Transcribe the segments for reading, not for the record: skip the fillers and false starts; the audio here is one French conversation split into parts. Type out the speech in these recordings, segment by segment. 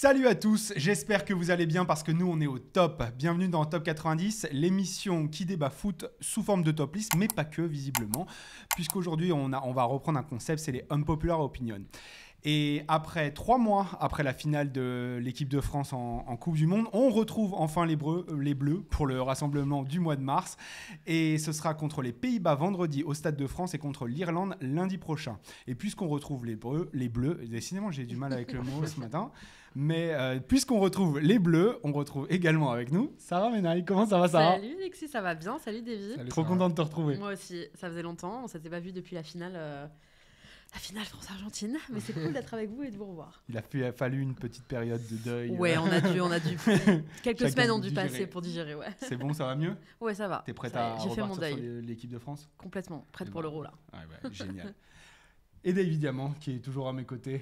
Salut à tous, j'espère que vous allez bien parce que nous on est au top. Bienvenue dans Top 90, l'émission qui débat foot sous forme de top list, mais pas que visiblement, puisqu'aujourd'hui on va reprendre un concept, c'est les unpopular opinions. Et après 3 mois, après la finale de l'équipe de France en Coupe du Monde, on retrouve enfin les Bleus pour le rassemblement du mois de mars. Et ce sera contre les Pays-Bas vendredi au Stade de France et contre l'Irlande lundi prochain. Et puisqu'on retrouve les Bleus, décidément j'ai du mal avec le mot ce matin, mais puisqu'on retrouve les Bleus, on retrouve également avec nous Sarah Menaille. Comment ça va, Sarah ? Salut Alexis, ça va bien. Salut Davy. Salut, trop content de te retrouver. Moi aussi, ça faisait longtemps, on s'était pas vu depuis la finale France-Argentine, mais c'est cool d'être avec vous et de vous revoir. Il a fallu une petite période de deuil. Ouais, on a dû quelques semaines ont dû passer pour digérer, ouais. C'est bon, ça va mieux ? Ouais, ça va. T'es prête à J'ai fait mon repartir deuil. sur l'équipe de France ? Complètement, prête pour l'Euro là. Ouais, génial. Et David Diamant, qui est toujours à mes côtés.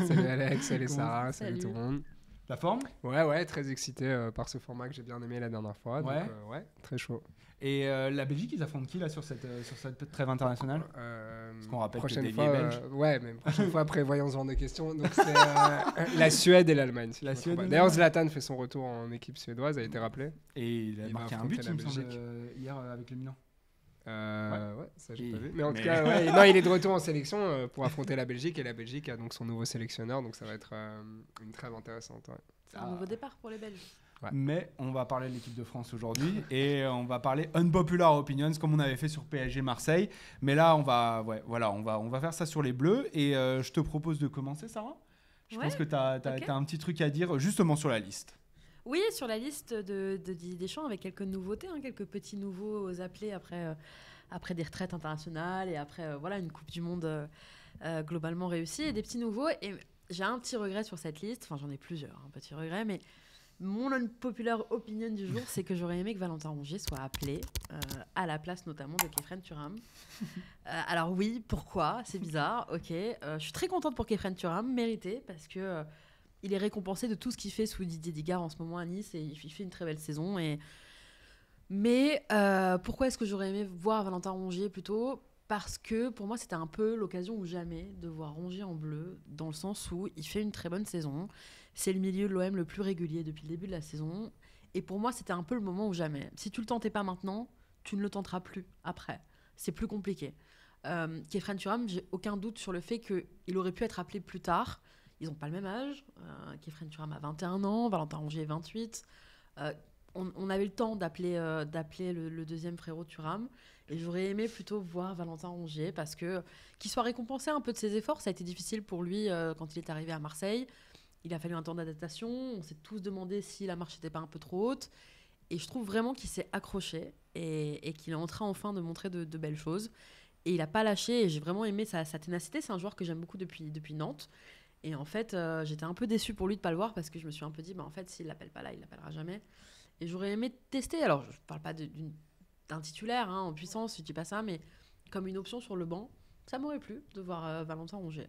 Salut Alex, salut Sarah, salut tout le monde. La forme ? Ouais, très excité par ce format que j'ai bien aimé la dernière fois. Ouais. Donc, ouais, très chaud. Et la Belgique, ils affrontent qui là sur cette trêve internationale ? Parce qu'on rappelle prochaine que fois, Davy est belge. ouais, mais prochaine fois, prévoyons ce genre de questions. Donc c'est la Suède et l'Allemagne. Si La Suède et D'ailleurs, l'Allemagne. Zlatan fait son retour en équipe suédoise, a été rappelé. Et il a Il marqué va un but, affronter il la me semble, Belgique. hier avec le Milan. Ouais, ça j'ai Et- pas vu. Mais en mais- tout cas, ouais, non, il est de retour en sélection pour affronter la Belgique. Et la Belgique a donc son nouveau sélectionneur. Donc ça va être une trêve intéressante. Ouais. C'est un nouveau départ pour les Belges. Ouais. Mais on va parler de l'équipe de France aujourd'hui et on va parler unpopular opinions comme on avait fait sur PSG Marseille. Mais là, on va faire ça sur les Bleus et je te propose de commencer, Sarah. Je pense que tu as ok. un petit truc à dire justement sur la liste. Oui, sur la liste de Didier Deschamps avec quelques nouveautés, quelques petits nouveaux appelés après des retraites internationales et après voilà, une Coupe du Monde globalement réussie et des petits nouveaux. Et j'ai un petit regret sur cette liste, enfin j'en ai plusieurs, un petit regret, mais mon unpopular opinion du jour, c'est que j'aurais aimé que Valentin Rongier soit appelé à la place notamment de Khéphren Thuram. Alors oui, pourquoi ? C'est bizarre, ok. Je suis très contente pour Khéphren Thuram, mérité, parce que il est récompensé de tout ce qu'il fait sous Didier Digard en ce moment à Nice et il fait une très belle saison. Mais pourquoi est-ce que j'aurais aimé voir Valentin Rongier plutôt ? Parce que pour moi, c'était un peu l'occasion ou jamais de voir Rongier en bleu, dans le sens où il fait une très bonne saison. C'est le milieu de l'OM le plus régulier depuis le début de la saison. Et pour moi, c'était un peu le moment ou jamais. Si tu le tentais pas maintenant, tu ne le tenteras plus après. C'est plus compliqué. Khéphren Thuram, j'ai aucun doute sur le fait qu'il aurait pu être appelé plus tard. Ils n'ont pas le même âge. Khéphren Thuram a 21 ans, Valentin Rongier 28. On avait le temps d'appeler le deuxième frérot Thuram. Et j'aurais aimé plutôt voir Valentin Rongier parce que qu'il soit récompensé un peu de ses efforts. Ça a été difficile pour lui quand il est arrivé à Marseille. Il a fallu un temps d'adaptation. On s'est tous demandé si la marche n'était pas un peu trop haute. Et je trouve vraiment qu'il s'est accroché et qu'il est en train enfin de montrer de belles choses. Et il n'a pas lâché. Et j'ai vraiment aimé sa ténacité. C'est un joueur que j'aime beaucoup depuis Nantes. Et en fait, j'étais un peu déçue pour lui de ne pas le voir parce que je me suis un peu dit, en fait, s'il ne l'appelle pas là, il ne l'appellera jamais. Et j'aurais aimé tester. Alors, je ne parle pas d'un titulaire en puissance, je ne dis pas ça, mais comme une option sur le banc, ça m'aurait plu de voir Valentin Rongier.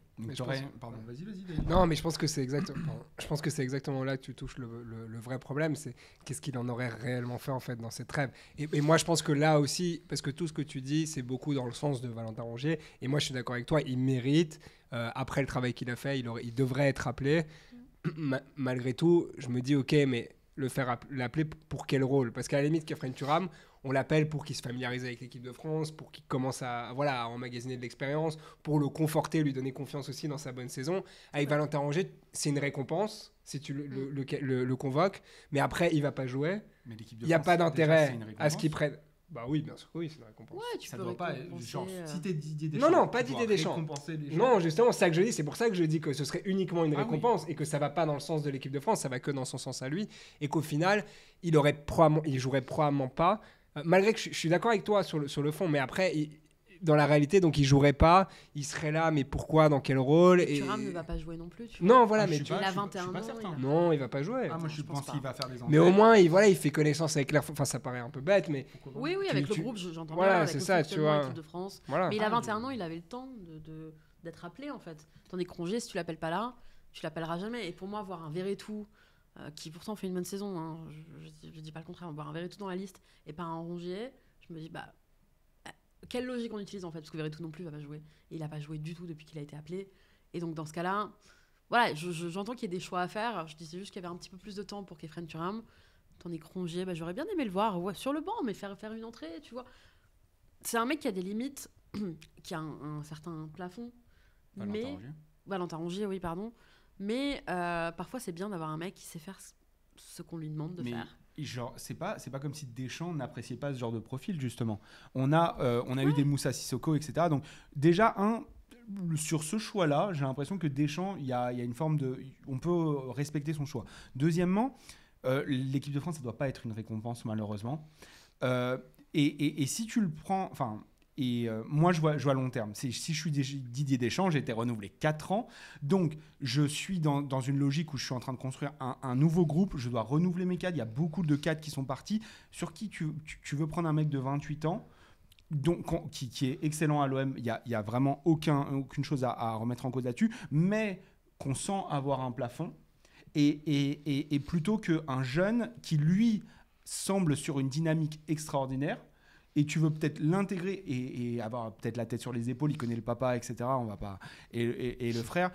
Pardon, vas-y, David. Non, mais je pense que c'est exactement là que tu touches le vrai problème, c'est qu'est-ce qu'il en aurait réellement fait en fait dans cette trêve. Et moi, je pense que là aussi, parce que tout ce que tu dis, c'est beaucoup dans le sens de Valentin Rongier. Et moi, je suis d'accord avec toi, il mérite. Après le travail qu'il a fait, il devrait être appelé. Malgré tout, je me dis, ok, mais l'appeler pour quel rôle ? Parce qu'à la limite, Khéphren Thuram, on l'appelle pour qu'il se familiarise avec l'équipe de France, pour qu'il commence à emmagasiner de l'expérience, pour le conforter, lui donner confiance aussi dans sa bonne saison. Avec Valentin Rongier, c'est une récompense si tu le convoques, mais après, il ne va pas jouer. Il n'y a pas d'intérêt à ce qu'il prenne. Bah oui, bien sûr, oui, c'est une récompense. Ouais, tu Ça peux doit pas, récompenser, genre, si t'es Didier Deschamps. Non, pas tu Didier dois Deschamps. récompenser les gens. Non, justement, c'est ça que je dis. C'est pour ça que je dis que ce serait uniquement une Ah récompense et que ça va pas dans le sens de l'équipe de France, ça va que dans son sens à lui. Et qu'au final, il jouerait probablement pas. Malgré que je suis d'accord avec toi sur le fond, mais après, dans la réalité, donc il jouerait pas, il serait là, mais pourquoi, dans quel rôle et... Thuram ne va pas jouer non plus. Non, voilà, mais il a 21 ans. Non, il va pas jouer. Moi, je pense qu'il va faire des entrées. Mais au moins, il fait connaissance avec l'air. Enfin, ça paraît un peu bête, mais. Oui, avec le groupe, j'entends voilà, bien. c'est ça, tu vois. L'équipe de France. Voilà. Mais il a 21 ans, il avait le temps d'être appelé en fait. Tandis que Rongier, si tu l'appelles pas là, tu l'appelleras jamais. Et pour moi, voir un Verretou, qui pourtant fait une bonne saison, je dis pas le contraire, voir un Verretou dans la liste et pas un Rongier, je me dis quelle logique on utilise en fait, parce que Verretou non plus va pas jouer. Et il a pas joué du tout depuis qu'il a été appelé. Et donc dans ce cas-là, voilà, j'entends qu'il y ait des choix à faire. Je disais juste qu'il y avait un petit peu plus de temps pour Kefren Turam. Tandis que Rongier, j'aurais bien aimé le voir sur le banc, mais faire une entrée, tu vois. C'est un mec qui a des limites, qui a un certain plafond. Valentin Rongier, oui, pardon. Mais parfois, c'est bien d'avoir un mec qui sait faire ce qu'on lui demande de faire. Genre, c'est pas comme si Deschamps n'appréciait pas ce genre de profil, justement. On a eu des Moussa Sissoko, etc. Donc, déjà, sur ce choix-là, j'ai l'impression que Deschamps, il y a une forme de... On peut respecter son choix. Deuxièmement, l'équipe de France, ça ne doit pas être une récompense, malheureusement. Et si tu le prends... moi, je vois à long terme. Si je suis Didier Deschamps, j'ai été renouvelé 4 ans. Donc, je suis dans une logique où je suis en train de construire un nouveau groupe. Je dois renouveler mes cadres. Il y a beaucoup de cadres qui sont partis. Sur qui tu veux prendre un mec de 28 ans qui est excellent à l'OM. Il y a vraiment aucune chose à remettre en cause là-dessus. Mais qu'on sent avoir un plafond. Et plutôt qu'un jeune qui, lui, semble sur une dynamique extraordinaire, et tu veux peut-être l'intégrer et avoir peut-être la tête sur les épaules, il connaît le papa, etc. On va pas et le frère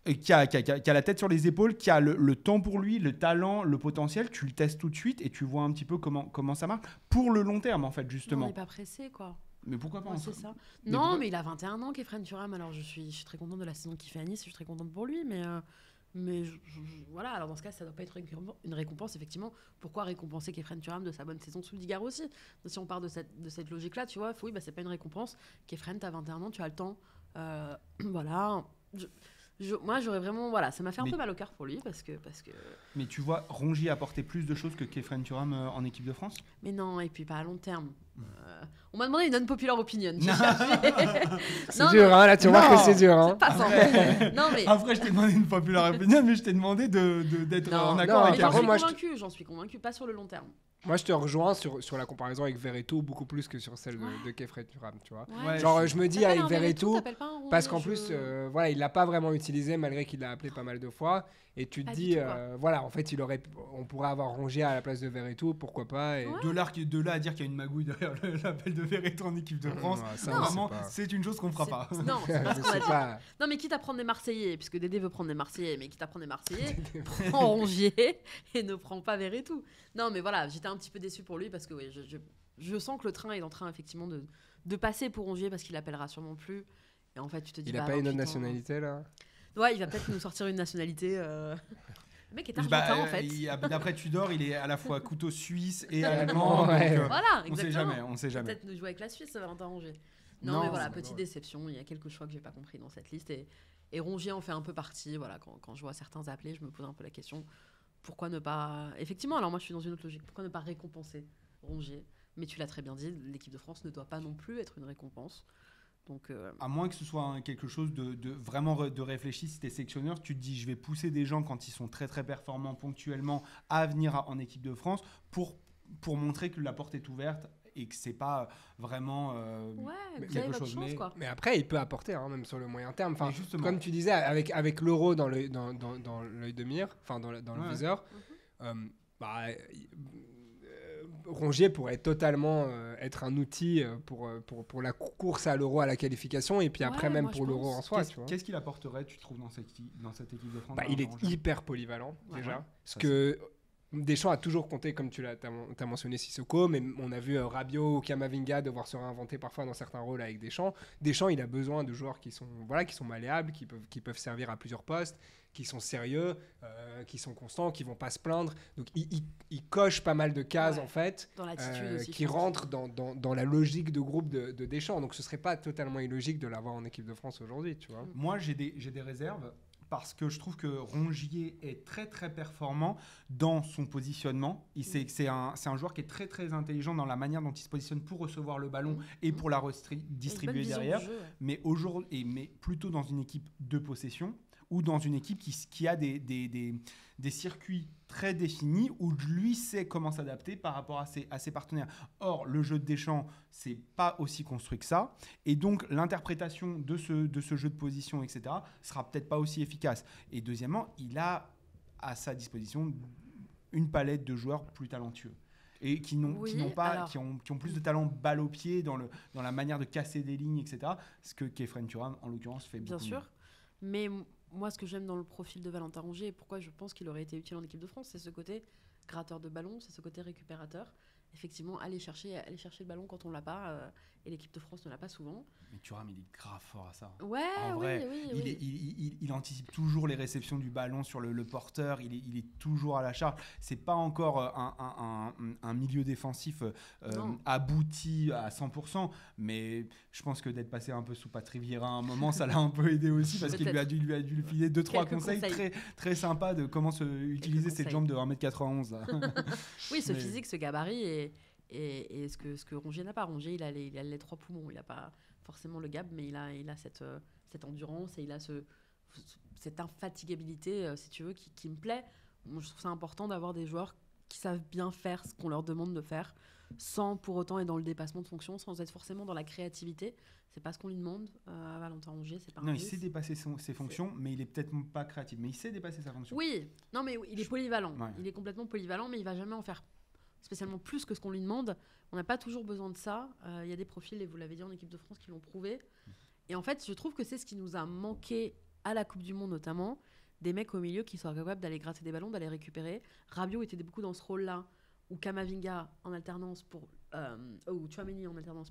qui a la tête sur les épaules, qui a le temps pour lui, le talent, le potentiel. Tu le testes tout de suite et tu vois un petit peu comment ça marche pour le long terme en fait justement. On n'est pas pressé quoi. Mais pourquoi pas c'est ça. Mais il a 21 ans, Kefren Turam. Alors je suis très contente de la saison qu'il fait à Nice. Je suis très contente pour lui, mais voilà, alors dans ce cas, ça ne doit pas être une récompense, effectivement. Pourquoi récompenser Kefren Turam de sa bonne saison sous le Digard aussi ? Si on part de cette logique-là, tu vois, c'est pas une récompense. Kefren, tu as 21 ans, tu as le temps. Voilà. Moi, j'aurais vraiment... Voilà, ça m'a fait un peu mal au cœur pour lui, parce que... Mais tu vois, Rongier a apporté plus de choses que Kefren Turam en équipe de France ? Mais non, et puis pas à long terme. On m'a demandé une unpopular opinion. C'est dur, hein, là tu remarques que c'est dur. Hein. C'est pas ça. Non, mais... Après, je t'ai demandé une popular opinion, mais je t'ai demandé d'être en accord avec J'en suis convaincu, pas sur le long terme. Moi, je te rejoins sur la comparaison avec Verretou beaucoup plus que sur celle de Kefren Turam, tu vois. Ouais, genre, je me dis avec Verretou, parce qu'en plus, voilà, il l'a pas vraiment utilisé malgré qu'il l'a appelé pas mal de fois. Et tu te dis, voilà, en fait, on pourrait avoir Rongier à la place de Verretou, pourquoi pas. Et... De là à dire qu'il y a une magouille derrière l'appel de Verretou en équipe de France, vraiment, c'est une chose qu'on fera pas. Non, c'est pas ce qu'on a dit. Non, mais quitte à prendre des Marseillais, puisque Dédé veut prendre des Marseillais, mais quitte à prendre des Marseillais, prends Rongier et ne prends pas Verretou. Non, mais voilà, j'étais un petit peu déçue pour lui parce que je sens que le train est en train effectivement de passer pour Rongier parce qu'il appellera sûrement plus. Et en fait, tu te dis... Il a pas une autre nationalité, là ? Ouais, il va peut-être nous sortir une nationalité. Le mec est argentin, en fait. D'après Tudor, il est à la fois couteau suisse et allemand. Ouais. Donc, voilà, exactement. On sait jamais. Peut-être nous jouer avec la Suisse, Valentin Rongier. Non, mais voilà, petite déception. Il y a quelques choix que j'ai pas compris dans cette liste. Et Rongier en fait un peu partie. Voilà, quand je vois certains appelés, je me pose un peu la question. Pourquoi ne pas... Effectivement, alors moi, je suis dans une autre logique. Pourquoi ne pas récompenser Rongier ? Mais tu l'as très bien dit, l'équipe de France ne doit pas non plus être une récompense. Donc, à moins que ce soit quelque chose de vraiment de réfléchi, si tu es sélectionneur, tu te dis je vais pousser des gens quand ils sont très très performants ponctuellement à venir en équipe de France pour montrer que la porte est ouverte et que c'est pas vraiment quelque chose. Mais après, il peut apporter, hein, même sur le moyen terme. Enfin, comme tu disais, avec l'euro dans l'œil de mire, enfin dans le viseur, Rongier pourrait totalement être un outil pour la course à l'euro, à la qualification, et puis après même pour l'euro en soi. Qu'est-ce qu'il apporterait, tu trouves, dans cette équipe de France ? Il est hyper polyvalent, déjà. Parce que Deschamps a toujours compté, comme tu as mentionné Sissoko, mais on a vu Rabiot ou Camavinga devoir se réinventer parfois dans certains rôles avec Deschamps. Deschamps, il a besoin de joueurs qui sont malléables, qui peuvent servir à plusieurs postes, qui sont sérieux, qui sont constants, qui vont pas se plaindre. Donc il coche pas mal de cases en fait, dans l'attitude aussi, qui rentrent dans la logique de groupe de Deschamps. Donc ce serait pas totalement illogique de l'avoir en équipe de France aujourd'hui, tu vois. Moi j'ai des réserves parce que je trouve que Rongier est très très performant dans son positionnement. C'est un joueur qui est très très intelligent dans la manière dont il se positionne pour recevoir le ballon et pour la distribuer derrière. Mais plutôt dans une équipe de possession ou dans une équipe qui a des circuits très définis où lui sait comment s'adapter par rapport à ses partenaires. Or, le jeu de Deschamps, c'est pas aussi construit que ça. Et donc, l'interprétation de ce jeu de position, etc., sera peut-être pas aussi efficace. Et deuxièmement, il a à sa disposition une palette de joueurs plus talentueux. Et qui ont plus de talent balle au pied dans la manière de casser des lignes, etc. Ce que Kefren Turam, en l'occurrence, fait beaucoup. Bien sûr. Mais moi, ce que j'aime dans le profil de Valentin Rongier et pourquoi je pense qu'il aurait été utile en équipe de France, c'est ce côté gratteur de ballon, c'est ce côté récupérateur. Effectivement, aller chercher le ballon quand on l'a pas, et l'équipe de France ne l'a pas souvent. Mais Thuram, il est grave fort à ça. Ouais, En vrai, oui. il anticipe toujours les réceptions du ballon sur le porteur, il est toujours à la charge. C'est pas encore un milieu défensif abouti à 100%, mais je pense que d'être passé un peu sous Patrick Vieira à un moment, ça l'a un peu aidé aussi, parce qu'il lui a dû filer 2-3 conseils très, très sympas de comment utiliser cette jambe de 1m91. Là. Oui, ce physique, ce gabarit et ce que Rongier n'a pas. Rongier, il a les 3 poumons. Il n'a pas forcément le gab, mais il a cette endurance et il a cette infatigabilité, si tu veux, qui me plaît. Moi, je trouve ça important d'avoir des joueurs qui savent bien faire ce qu'on leur demande de faire, sans pour autant être dans le dépassement de fonction, sans être forcément dans la créativité. C'est pas ce qu'on lui demande à Valentin Rongier. C'est pas non, il sait dépasser ses fonctions, mais il est peut-être pas créatif. Mais il sait dépasser sa fonction. Oui, non, mais il est polyvalent. Ouais. Il est complètement polyvalent, mais il va jamais en faire spécialement plus que ce qu'on lui demande. On n'a pas toujours besoin de ça. Il y a des profils, et vous l'avez dit en équipe de France, qui l'ont prouvé. Et en fait, je trouve que c'est ce qui nous a manqué à la Coupe du Monde notamment, des mecs au milieu qui soient capables d'aller gratter des ballons, d'aller récupérer. Rabiot était beaucoup dans ce rôle-là, ou Camavinga en alternance ou Tchouaméni en alternance,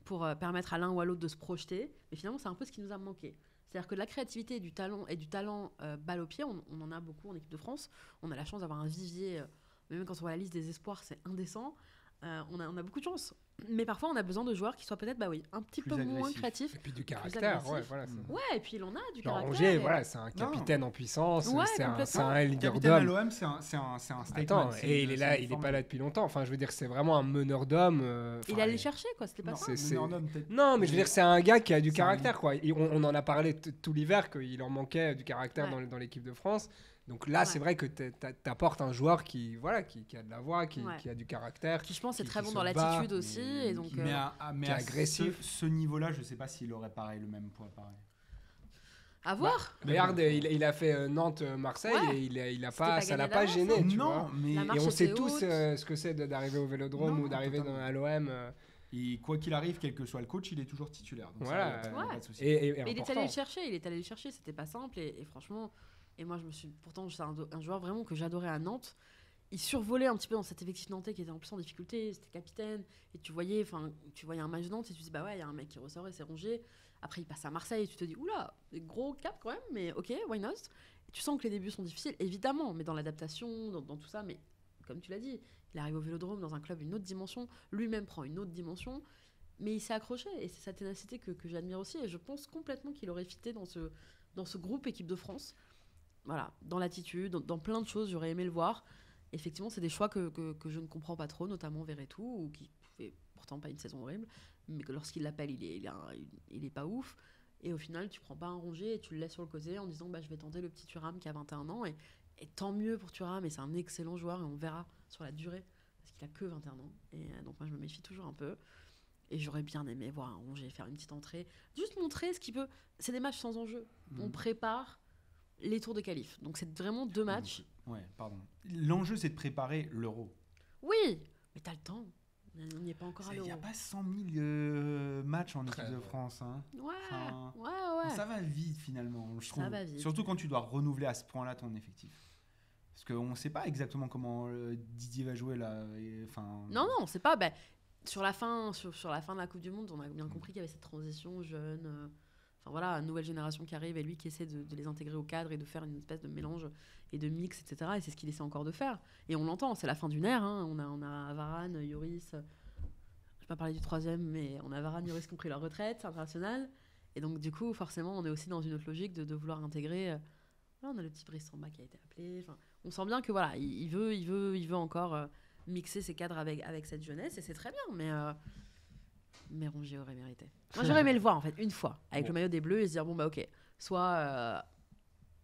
pour permettre à l'un ou à l'autre de se projeter. Mais finalement, c'est un peu ce qui nous a manqué. C'est-à-dire que de la créativité et du talent balle au pied, on en a beaucoup en équipe de France. On a la chance d'avoir un vivier, même quand on voit la liste des espoirs, c'est indécent. On a beaucoup de chance. Mais parfois, on a besoin de joueurs qui soient peut-être un petit peu moins créatifs. Et puis du caractère, ouais, et puis il en a du caractère. Rongier, c'est un capitaine en puissance, c'est un leader d'homme. Capitaine à d'homme. l'OM, c'est un statement. Et il est pas là depuis longtemps. Enfin, je veux dire, c'est vraiment un meneur d'homme. Il allait chercher, quoi. C'était pas ça. Non, mais je veux dire, c'est un gars qui a du caractère, quoi. On en a parlé tout l'hiver qu'il en manquait du caractère dans l'équipe de France. Donc là, c'est vrai que t'apportes un joueur qui a de la voix, qui a du caractère. Qui, je pense, est très bon dans l'attitude aussi. Et donc, mais à agressif. Ce niveau-là, je sais pas s'il aurait le même poids pareil. À voir. Regarde, il a fait Nantes-Marseille et ça l'a pas gêné. Non, mais et on sait tous ce que c'est d'arriver au Vélodrome ou d'arriver à l'OM. Et quoi qu'il arrive, quel que soit le coach, il est toujours titulaire. Donc voilà. Ça, pas de souci. Mais il est allé le chercher. C'était pas simple. Et franchement... Et moi, pourtant, c'est un joueur vraiment que j'adorais à Nantes. Il survolait un petit peu dans cet effectif nantais qui était en plus en difficulté. C'était capitaine. Et tu voyais un match de Nantes et tu te dis, bah ouais, il y a un mec qui ressort et c'est Rongier. Après, il passe à Marseille et tu te dis, oula, gros cap quand même, mais ok, why not? Et tu sens que les débuts sont difficiles, évidemment, mais dans l'adaptation, dans tout ça. Mais comme tu l'as dit, il arrive au Vélodrome dans un club une autre dimension. Lui-même prend une autre dimension. Mais il s'est accroché et c'est sa ténacité que j'admire aussi. Et je pense complètement qu'il aurait fité dans ce groupe équipe de France. Voilà, dans l'attitude, dans plein de choses, j'aurais aimé le voir. Effectivement, c'est des choix que je ne comprends pas trop, notamment Verretou, ou qui fait pourtant pas une saison horrible, mais que lorsqu'il l'appelle, il est pas ouf. Et au final, tu prends pas un Rongier et tu le laisses sur le côté en disant je vais tenter le petit Thuram qui a 21 ans. Et tant mieux pour Thuram, et c'est un excellent joueur, et on verra sur la durée, parce qu'il a que 21 ans. Et donc moi, je me méfie toujours un peu. Et j'aurais bien aimé voir un Rongier faire une petite entrée, juste montrer ce qu'il peut. C'est des matchs sans enjeu. On prépare les tours de qualif. Donc c'est vraiment 2 matchs. Ouais, pardon. L'enjeu, c'est de préparer l'Euro. Oui, mais t'as le temps. On n'y est pas encore à l'Euro. Il n'y a pas 100 000 matchs en équipe de France. Hein. Ouais. Ça va vite finalement, je trouve. Ça va vite. Surtout quand tu dois renouveler à ce point-là ton effectif. Parce qu'on ne sait pas exactement comment Didier va jouer là. Non, on ne sait pas. Sur la fin de la Coupe du Monde, on a bien compris qu'il y avait cette transition jeune... une nouvelle génération qui arrive et lui qui essaie de les intégrer au cadre et de faire une espèce de mélange et de mix, etc. Et c'est ce qu'il essaie encore de faire. Et on l'entend, c'est la fin d'une ère. Hein. On a Varane, Lloris, je ne vais pas parler du troisième, mais on a Varane, Lloris qui ont pris leur retraite internationale. Et donc, du coup, forcément, on est aussi dans une autre logique de vouloir intégrer. On a le petit Brice Samba qui a été appelé. On sent bien que il veut encore mixer ses cadres avec cette jeunesse et c'est très bien, mais Rongier aurait mérité. Moi, j'aurais aimé le voir, en fait, une fois, avec le maillot des Bleus, et se dire, ok, soit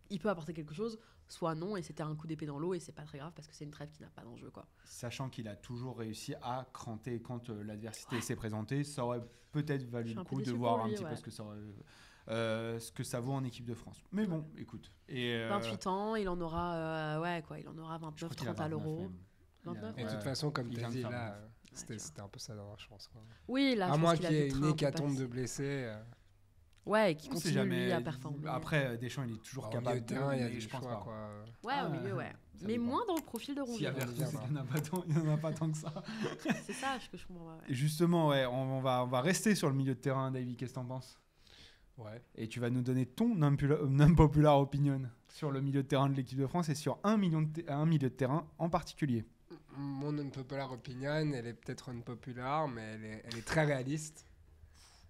il peut apporter quelque chose, soit non, et c'était un coup d'épée dans l'eau, et c'est pas très grave, parce que c'est une trêve qui n'a pas d'enjeu, quoi. Sachant qu'il a toujours réussi à cranter quand l'adversité s'est présentée, ça aurait peut-être valu le coup de voir un petit peu ce que ça vaut en équipe de France. Mais bon, écoute. 28 ans, il en aura, il en aura 29-30 à l'Euro. 29. Et de toute façon, comme tu as dit, là... C'était un peu sa dernière chance. Quoi. Oui, là, à moins qu'il y ait une hécatombe de blessés. Ouais, et qui On sait continue lui jamais. à performer. Après, Deschamps, il est toujours Alors, au capable milieu de terrain, il y a mais des je pense choix, pas. quoi. Ouais, Ah, au milieu, ouais. ça Mais dépend. moins dans le profil de S'il y Rongier. a bien, Vertonghen, bien. il n'y en a pas tant, il y en a pas tant que ça. C'est ça ce que je comprends pas. Ouais. Et justement, ouais, on va rester sur le milieu de terrain, Davy. Qu'est-ce que t'en penses? Ouais. Et tu vas nous donner ton non-popular opinion sur le milieu de terrain de l'équipe de France et sur un milieu de terrain en particulier. Mon unpopular opinion, elle est peut-être unpopular, mais elle est très réaliste.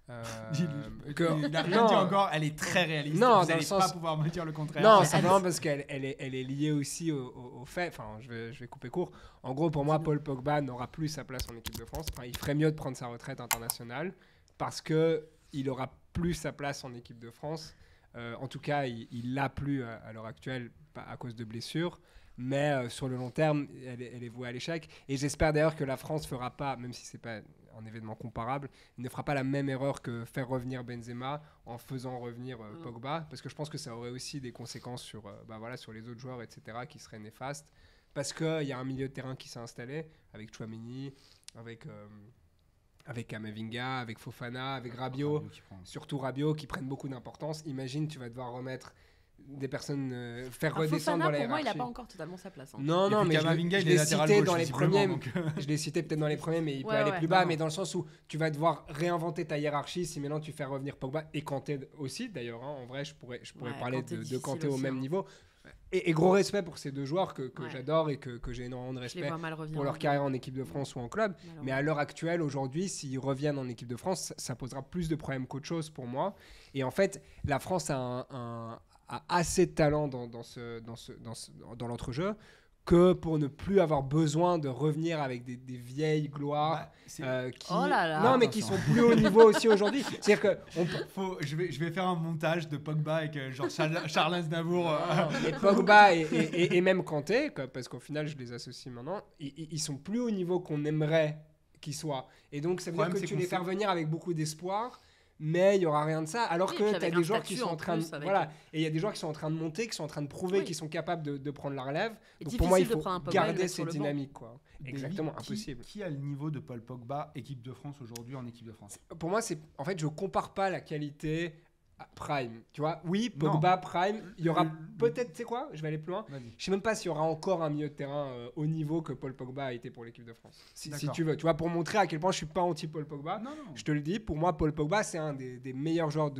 Il a rien Non. dit encore, elle est très réaliste. Non, Vous dans n'allez le sens- pas pouvoir me dire le contraire. Non, Mais simplement parce qu'elle est liée aussi au fait. Enfin, je vais couper court. En gros, pour moi, Paul Pogba n'aura plus sa place en équipe de France. Enfin, il ferait mieux de prendre sa retraite internationale parce que il aura plus sa place en équipe de France. En tout cas, il l'a plus à l'heure actuelle à cause de blessures. Mais sur le long terme, elle est vouée à l'échec. Et j'espère d'ailleurs que la France fera pas, même si c'est pas un événement comparable, ne fera pas la même erreur que faire revenir Benzema en faisant revenir Pogba, parce que je pense que ça aurait aussi des conséquences sur, sur les autres joueurs, etc., qui seraient néfastes. Parce qu'il y a un milieu de terrain qui s'est installé avec Tchouaméni, avec Camavinga, avec Fofana, avec Rabiot, surtout Rabiot, qui prennent beaucoup d'importance. Imagine, tu vas devoir remettre des personnes, faire redescendre Fofana, dans la pour moi, il n'a hiérarchie. pas encore totalement sa place. Hein. Non, non, mais Camavinga, je il est l'ai latéral cité gauche, dans les visiblement, premiers. donc, Je l'ai cité peut-être dans les premiers, mais il peut Ouais, aller ouais. plus bas. Non, Mais non. dans le sens où tu vas devoir réinventer ta hiérarchie si maintenant tu fais revenir Pogba et Kanté aussi, d'ailleurs. En vrai, je pourrais Ouais, parler Kanté de difficile Kanté au aussi, même hein. niveau. Et gros respect pour ces deux joueurs que Ouais. j'adore et que j'ai énormément de Je les respect vois mal revenir. pour leur carrière en équipe de France ou en club. Mais à l'heure actuelle, aujourd'hui, s'ils reviennent en équipe de France, ça posera plus de problèmes qu'autre chose pour moi. Et en fait, la France a assez de talent dans l'entrejeu que pour ne plus avoir besoin de revenir avec des vieilles gloires Bah, c'est- qui... Oh là là. Non, mais qui sont plus haut niveau aussi aujourd'hui. C'est-à-dire que... je vais faire un montage de Pogba avec genre Charles Aznavour. Et Pogba et même Kanté, parce qu'au final, je les associe maintenant, ils sont plus au niveau qu'on aimerait qu'ils soient. Et donc, ça veut dire Le problème, que c'est tu qu'on les sait- fais revenir avec beaucoup d'espoir, mais il n'y aura rien de ça. Alors Oui, et que puis tu as avec des un joueurs qui statut sont en en train de... plus avec- Voilà. Et il y a des joueurs qui sont en train de monter, qui sont en train de prouver Oui. qu'ils sont capables de prendre la relève. Et Donc pour moi, il difficile de faut prendre un Pogba et le garder mettre sur cette le banc. dynamique. Quoi. Exactement, Davy, impossible. Qui a le niveau de Paul Pogba, équipe de France aujourd'hui en équipe de France? Pour moi, en fait, je compare pas la qualité à Prime. Tu vois, oui, Pogba, Prime, il y aura peut-être, tu sais quoi, je vais aller plus loin. Vas-y. Je sais même pas s'il y aura encore un milieu de terrain au niveau que Paul Pogba a été pour l'équipe de France. Si D'accord. tu veux, tu vois, pour montrer à quel point je suis pas anti Paul Pogba. Non, non. Je te le dis, pour moi, Paul Pogba, c'est un des meilleurs joueurs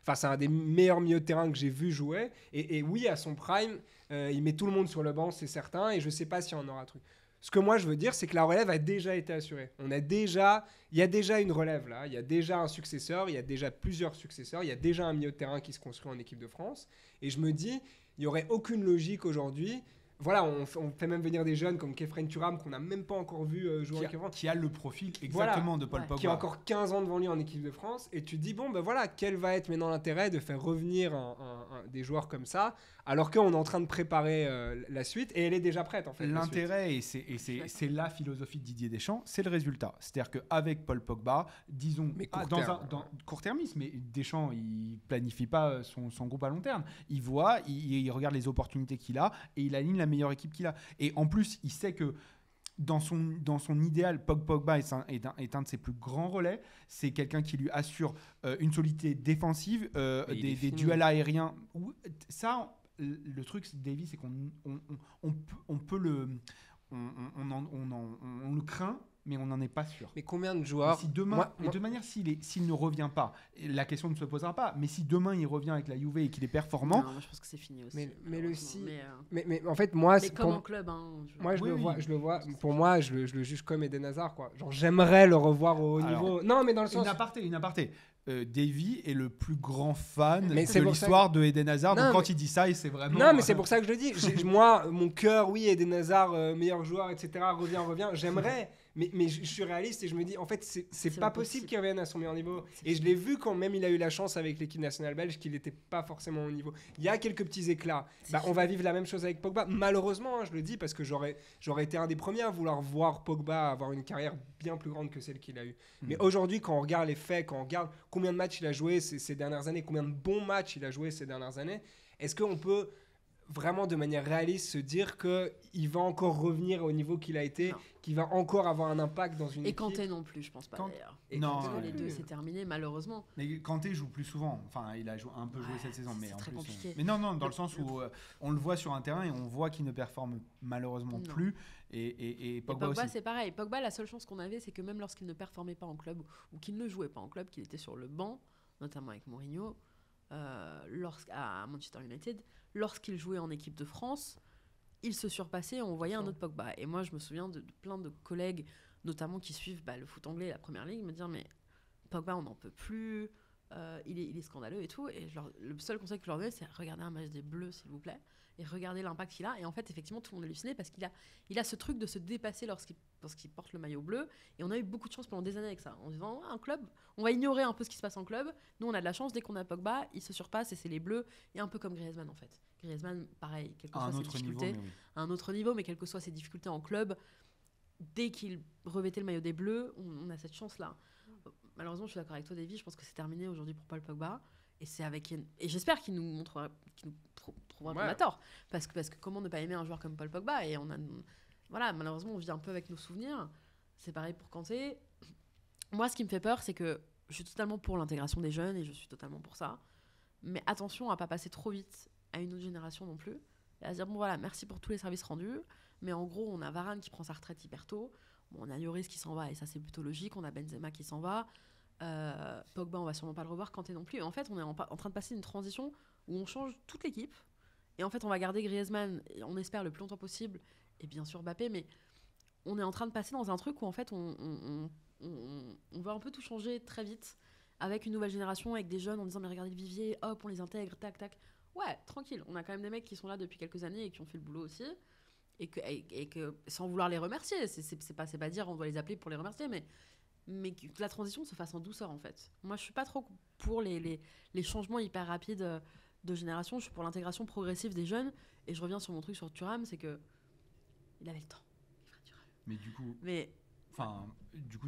Enfin, c'est un des meilleurs milieux de terrain que j'ai vu jouer. Et oui, à son prime, il met tout le monde sur le banc, c'est certain. Et je sais pas s'il y en aura un truc. Ce que moi, je veux dire, c'est que la relève a déjà été assurée. Il y a déjà une relève là. Il y a déjà un successeur. Il y a déjà plusieurs successeurs. Il y a déjà un milieu de terrain qui se construit en équipe de France. Et je me dis, il n'y aurait aucune logique aujourd'hui. Voilà, on fait même venir des jeunes comme Kefren Turam qu'on n'a même pas encore vu jouer en équipe de France. Qui a le profil exactement de Paul Ouais. Pogba. Qui a encore 15 ans devant lui en équipe de France, et tu te dis, bon, ben voilà, quel va être maintenant l'intérêt de faire revenir des joueurs comme ça, alors qu'on est en train de préparer la suite, et elle est déjà prête en fait. la suite. L'intérêt, et c'est la philosophie de Didier Deschamps, c'est le résultat. C'est-à-dire qu'avec Paul Pogba, disons, Mais court dans terme. court-termisme, mais Deschamps, il planifie pas son groupe à long terme. Il voit, il regarde les opportunités qu'il a, et il aligne la meilleure équipe qu'il a. Et en plus, il sait que dans son idéal, Pogba est un de ses plus grands relais. C'est quelqu'un qui lui assure une solidité défensive, des duels aériens. Ça, le truc, Davy, c'est qu'on peut le... On le craint, mais on n'en est pas sûr. Mais combien de Et joueurs si demain, et de toute manière, s'il ne revient pas, la question ne se posera pas. Mais si demain il revient avec la Juve et qu'il est performant, Non, moi, je pense que c'est fini aussi. Mais le malheureusement. si- Mais, mais en fait, moi, mais comme en club. Hein, moi, je Oui, le oui. vois, pour moi, je le juge comme Eden Hazard, quoi. Genre, j'aimerais le revoir au haut Alors, niveau. Non, mais dans le sens. une aparté. Davy est le plus grand fan Mais c'est de pour ça l'histoire de Eden Hazard. Non, Donc quand mais- il dit ça, c'est vraiment... Non, mais c'est pour ça que je le dis. Moi, mon cœur, oui, Eden Hazard, meilleur joueur, etc., revient. J'aimerais, mais je suis réaliste et je me dis, en fait, c'est pas possible qu'il revienne à son meilleur niveau. Et je l'ai vu quand même il a eu la chance avec l'équipe nationale belge qu'il n'était pas forcément au niveau. Il y a quelques petits éclats. On va vivre la même chose avec Pogba. Malheureusement, hein, je le dis parce que j'aurais été un des premiers à vouloir voir Pogba avoir une carrière bien plus grande que celle qu'il a eue. Mais aujourd'hui, quand on regarde les faits, quand on regarde combien de matchs il a joué ces dernières années, combien de bons matchs il a joué ces dernières années, est-ce qu'on peut vraiment de manière réaliste se dire qu'il va encore revenir au niveau qu'il a été, Non. qu'il va encore avoir un impact dans une Et équipe. Kanté non plus, je pense pas d'ailleurs. Et Non, Parce que les ouais. deux, c'est terminé, malheureusement. Mais Kanté joue plus souvent. Enfin, il a un peu joué Ouais, cette saison, mais c'est en très plus. compliqué. Mais non, dans le sens où on le voit sur un terrain et on voit qu'il ne performe malheureusement Non. plus. Et Et Pogba, Pogba, aussi. c'est pareil. Pogba, la seule chance qu'on avait, c'est que même lorsqu'il ne performait pas en club ou qu'il ne jouait pas en club, qu'il était sur le banc, notamment avec Mourinho, à Manchester United, lorsqu'il jouait en équipe de France, il se surpassait et on voyait un autre Pogba. Et moi, je me souviens de plein de collègues, notamment qui suivent le foot anglais et la première ligue, me dire mais Pogba, on n'en peut plus, il est scandaleux et tout. Et le seul conseil que je leur donnais, c'est regarder un match des Bleus, s'il vous plaît, et regarder l'impact qu'il a. Et en fait, effectivement, tout le monde hallucinait parce qu'il a ce truc de se dépasser lorsqu'il porte le maillot bleu. Et on a eu beaucoup de chance pendant des années avec ça, en disant un club, on va ignorer un peu ce qui se passe en club. Nous, on a de la chance, dès qu'on a Pogba, il se surpasse et c'est les Bleus. Et un peu comme Griezmann, en fait. Griezmann, pareil, quelles que À soient un ses autre niveau, difficultés, mais oui. à un autre niveau, mais quelles que soient ses difficultés en club, dès qu'il revêtait le maillot des Bleus, on a cette chance-là. Malheureusement, je suis d'accord avec toi, Davy, je pense que c'est terminé aujourd'hui pour Paul Pogba. Et j'espère qu'il nous trouvera qu'on a tort. Parce que comment ne pas aimer un joueur comme Paul Pogba? Et voilà, malheureusement, on vit un peu avec nos souvenirs. C'est pareil pour Kanté. Moi, ce qui me fait peur, c'est que je suis totalement pour l'intégration des jeunes et je suis totalement pour ça. Mais attention à pas passer trop vite à une autre génération non plus. Et à se dire, bon voilà, merci pour tous les services rendus. Mais en gros, on a Varane qui prend sa retraite hyper tôt. Bon, on a Lloris qui s'en va et ça, c'est plutôt logique. On a Benzema qui s'en va. Pogba, on va sûrement pas le revoir. Kanté non plus. Et en fait, on est en train de passer une transition où on change toute l'équipe. Et en fait, on va garder Griezmann, on espère, le plus longtemps possible. Et bien sûr, Mbappé. Mais on est en train de passer dans un truc où en fait, on va un peu tout changer très vite. Avec une nouvelle génération, avec des jeunes, en disant mais regardez le vivier, hop, on les intègre, tac, tac. Ouais, tranquille. On a quand même des mecs qui sont là depuis quelques années et qui ont fait le boulot aussi. Et que sans vouloir les remercier, c'est pas dire on doit les appeler pour les remercier, mais que la transition se fasse en douceur en fait. Moi, je suis pas trop pour les changements hyper rapides de génération. Je suis pour l'intégration progressive des jeunes. Et je reviens sur mon truc sur Thuram, c'est que il avait le temps. Mais du coup, Mais